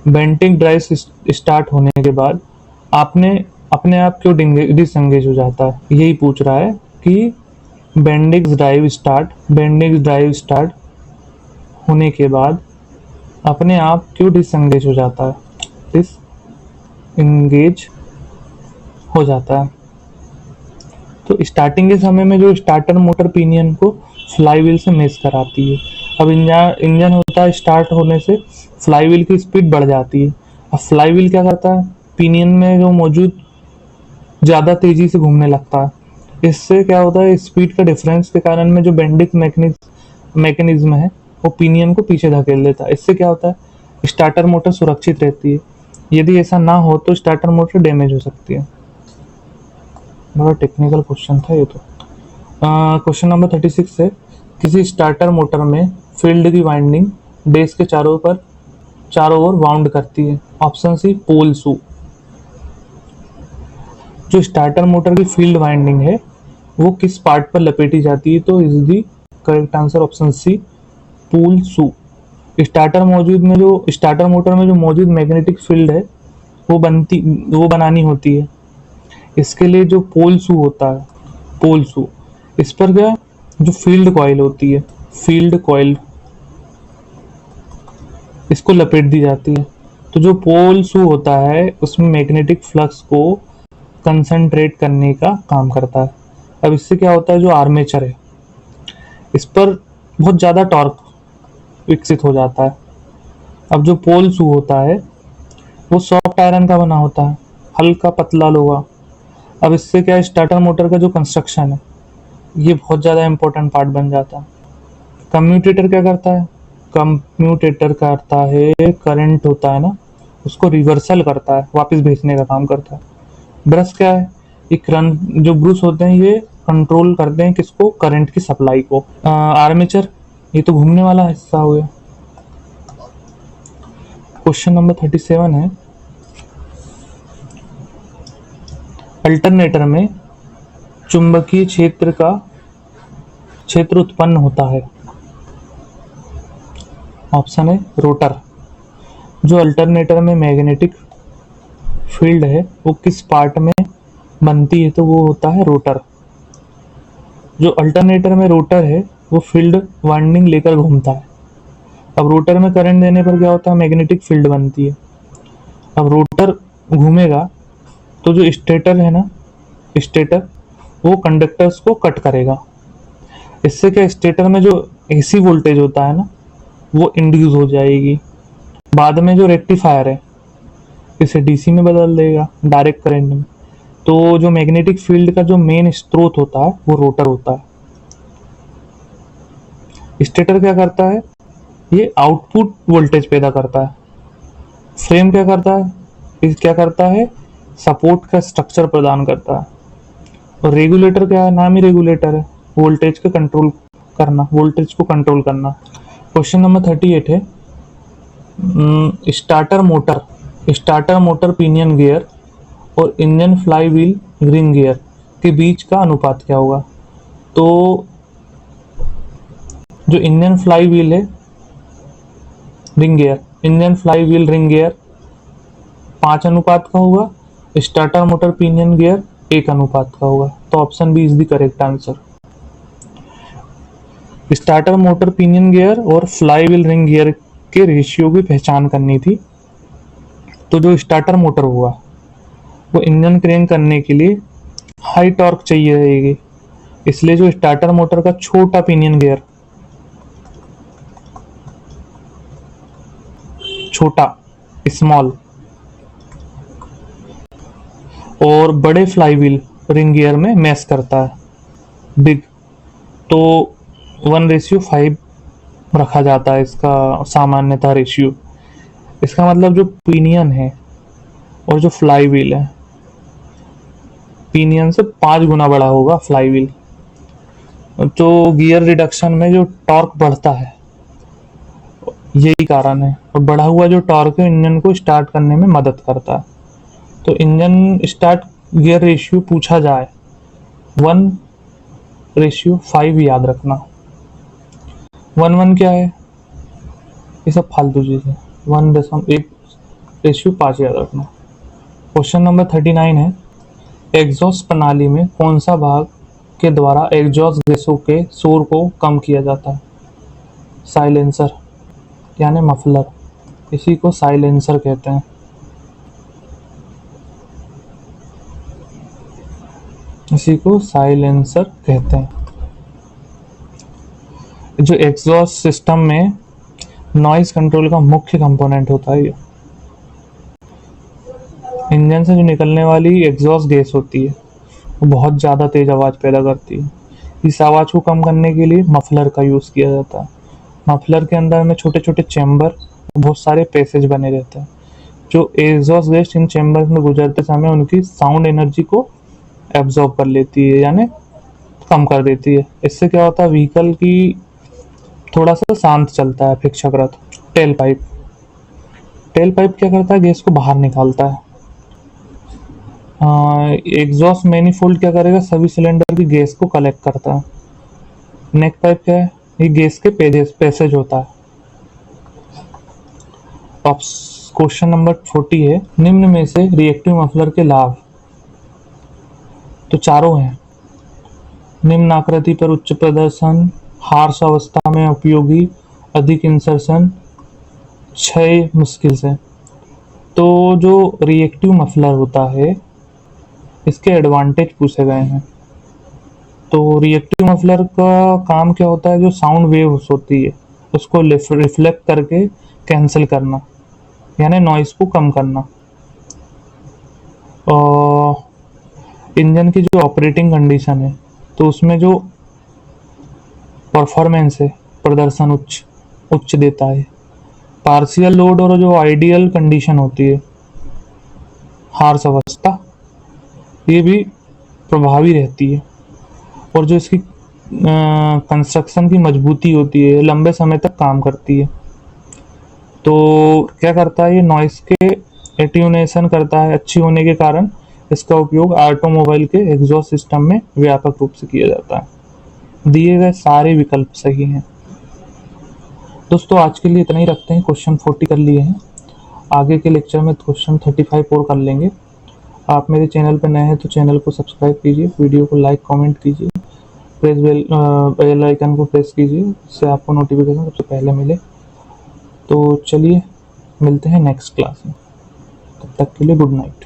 बेंटिंग ड्राइव स्टार्ट होने के बाद अपने आप क्यों डिसएंगेज हो जाता है, यही पूछ रहा है कि बेंडिंग ड्राइव स्टार्ट होने के बाद अपने आप क्यों डिसएंगेज हो जाता है, डिसएंगेज हो जाता है। तो स्टार्टिंग के समय में जो स्टार्टर मोटर पिनियन को फ्लाईव्हील से मेस कराती है। अब इंजन होता है, स्टार्ट होने से फ्लाईव्हील की स्पीड बढ़ जाती है। अब फ्लाईव्हील क्या करता है, पिनियन में जो मौजूद ज़्यादा तेजी से घूमने लगता है। इससे क्या होता है, स्पीड का डिफरेंस के कारण में जो बेंडिंग मैकेनिज्म है वो पिनियन को पीछे धकेल देता है। इससे क्या होता है, स्टार्टर मोटर सुरक्षित रहती है। यदि ऐसा ना हो तो स्टार्टर मोटर डैमेज हो सकती है। बड़ा टेक्निकल क्वेश्चन था ये तो। क्वेश्चन नंबर 36 है, किसी स्टार्टर मोटर में फील्ड की वाइंडिंग बेस के चारों ओर वाउंड करती है। Option C pole shoe. जो स्टार्टर मोटर की फील्ड वाइंडिंग है वो किस पार्ट पर लपेटी जाती है? तो is the correct answer option C pole shoe. Starter motor में जो मौजूद मैग्नेटिक फील्ड है वो बनानी होती है। इसके लिए जो पोल शू होता है, पोल शू, इस पर क्या जो फील्ड कॉइल होती है, फील्ड कॉइल, इसको लपेट दी जाती है। तो जो पोल शू होता है उसमें मैग्नेटिक फ्लक्स को कंसंट्रेट करने का काम करता है। अब इससे क्या होता है, जो आर्मेचर है इस पर बहुत ज़्यादा टॉर्क विकसित हो जाता है। अब जो पोल शू होता है वो सॉफ्ट आयरन का बना होता है, हल्का पतला लोहा। अब इससे क्या है, स्टार्टर मोटर का जो कंस्ट्रक्शन है ये बहुत ज़्यादा इंपॉर्टेंट पार्ट बन जाता है। कम्यूटेटर क्या करता है, कम्यूटेटर करता है करंट होता है ना, उसको रिवर्सल करता है, वापस भेजने का काम करता है। ब्रश क्या है, ये करंट, जो ब्रश होते हैं ये कंट्रोल करते हैं किसको, करंट की सप्लाई को। आर्मेचर, ये तो घूमने वाला हिस्सा हो गया। क्वेश्चन नंबर 37 है, अल्टरनेटर में चुंबकीय क्षेत्र उत्पन्न होता है। ऑप्शन है रोटर। जो अल्टरनेटर में मैग्नेटिक फील्ड है वो किस पार्ट में बनती है, तो वो होता है रोटर। जो अल्टरनेटर में रोटर है वो फील्ड वाइंडिंग लेकर घूमता है। अब रोटर में करंट देने पर क्या होता है, मैग्नेटिक फील्ड बनती है। अब रोटर घूमेगा तो जो स्टेटर है ना, स्टेटर वो कंडक्टर्स को कट करेगा। इससे क्या, स्टेटर में जो एसी वोल्टेज होता है ना वो इंड्यूस हो जाएगी। बाद में जो रेक्टिफायर है इसे डीसी में बदल देगा, डायरेक्ट करंट में। तो जो मैग्नेटिक फील्ड का जो मेन स्रोत होता है वो रोटर होता है। स्टेटर क्या करता है, ये आउटपुट वोल्टेज पैदा करता है। फ्रेम क्या करता है, सपोर्ट का स्ट्रक्चर प्रदान करता है। और रेगुलेटर क्या है, नाम ही रेगुलेटर है, वोल्टेज को कंट्रोल करना। क्वेश्चन नंबर 38 है, स्टार्टर मोटर पिनियन गियर और engine fly wheel ring gear के बीच का अनुपात क्या होगा। तो जो engine fly wheel ring gear 5 अनुपात का होगा, स्टार्टर मोटर पिनियन गियर 1 अनुपात का होगा। तो option B is the correct answer. Starter motor pinion gear और फ्लाई व्हील रिंग गियर के रेशियो की पहचान करनी थी। तो जो स्टार्टर मोटर हुआ वो इंजन क्रेन करने के लिए हाई टॉर्क चाहिए रहेगी, इसलिए जो स्टार्टर मोटर का छोटा पिनियन गियर, स्मॉल, और बड़े फ्लाई व्हील रिंग गियर में मैच करता है, बिग। तो 1:5 रखा जाता है इसका सामान्यतः रेशियो। इसका मतलब जो पिनियन है और जो फ्लाई व्हील है, पिनियन से 5 गुना बड़ा होगा फ्लाई व्हील। तो गियर रिडक्शन में जो टॉर्क बढ़ता है यही कारण है, और बढ़ा हुआ जो टॉर्क है इंजन को स्टार्ट करने में मदद करता है। तो इंजन स्टार्ट गियर रेशियो पूछा जाए 1:5 याद रखना। 1:1 क्या है, ये सब फालतू चीज है। 1:1:5 याद रखना। क्वेश्चन नंबर 39 है, एग्जॉस्ट प्रणाली में कौन सा भाग के द्वारा एग्जॉस्ट गैसों के शोर को कम किया जाता है। साइलेंसर यानी मफलर, इसी को साइलेंसर कहते हैं। जो एग्जॉस्ट सिस्टम में नॉइज कंट्रोल का मुख्य कंपोनेंट होता है। ये इंजन से जो निकलने वाली एग्जॉस्ट गैस होती है वो बहुत ज़्यादा तेज आवाज़ पैदा करती है। इस आवाज़ को कम करने के लिए मफलर का यूज़ किया जाता है। मफलर के अंदर में छोटे छोटे चैम्बर, बहुत सारे पैसेज बने रहते हैं। जो एग्जॉस्ट गैस इन चैम्बर में गुजरते समय उनकी साउंड एनर्जी को एब्जॉर्ब कर लेती है, यानी कम कर देती है। इससे क्या होता है, व्हीकल की थोड़ा सा शांत चलता है अपेक्षाकृत। टेल पाइप क्या करता है, गैस को बाहर निकालता है। एग्जॉस्ट मैनिफोल्ड क्या करेगा, सभी सिलेंडर की गैस को कलेक्ट करता है। नेक पाइप क्या है, ये गैस के पैसेज होता है। क्वेश्चन नंबर 40 है, निम्न में से रिएक्टिव मफलर के लाभ, तो चारों हैं। निम्न आकृति पर उच्च प्रदर्शन, हार्श अवस्था में उपयोगी, अधिक इंसर्शन, क्षय मुश्किल से। तो जो रिएक्टिव मफलर होता है इसके एडवांटेज पूछे गए हैं। तो रिएक्टिव मफलर का काम क्या होता है, जो साउंड वेव्स होती है उसको रिफ्लेक्ट करके कैंसिल करना, यानी नॉइस को कम करना। और इंजन की जो ऑपरेटिंग कंडीशन है तो उसमें जो परफॉर्मेंस है, प्रदर्शन उच्च देता है। पार्शियल लोड और जो आइडियल कंडीशन होती है, हार्श अवस्था, ये भी प्रभावी रहती है। और जो इसकी कंस्ट्रक्शन की मजबूती होती है, लंबे समय तक काम करती है। तो क्या करता है, ये नॉइस के एट्यूनेशन करता है। अच्छी होने के कारण इसका उपयोग ऑटोमोबाइल के एग्जॉस्ट सिस्टम में व्यापक रूप से किया जाता है। दिए गए सारे विकल्प सही हैं। दोस्तों आज के लिए इतना ही रखते हैं, क्वेश्चन 40 कर लिए हैं। आगे के लेक्चर में क्वेश्चन 35 और कर लेंगे। आप मेरे चैनल पर नए हैं तो चैनल को सब्सक्राइब कीजिए, वीडियो को लाइक कमेंट कीजिए, बेल आइकन को प्रेस कीजिए, इससे आपको नोटिफिकेशन सबसे पहले मिले। तो चलिए मिलते हैं नेक्स्ट क्लास में, तब तक के लिए गुड नाइट।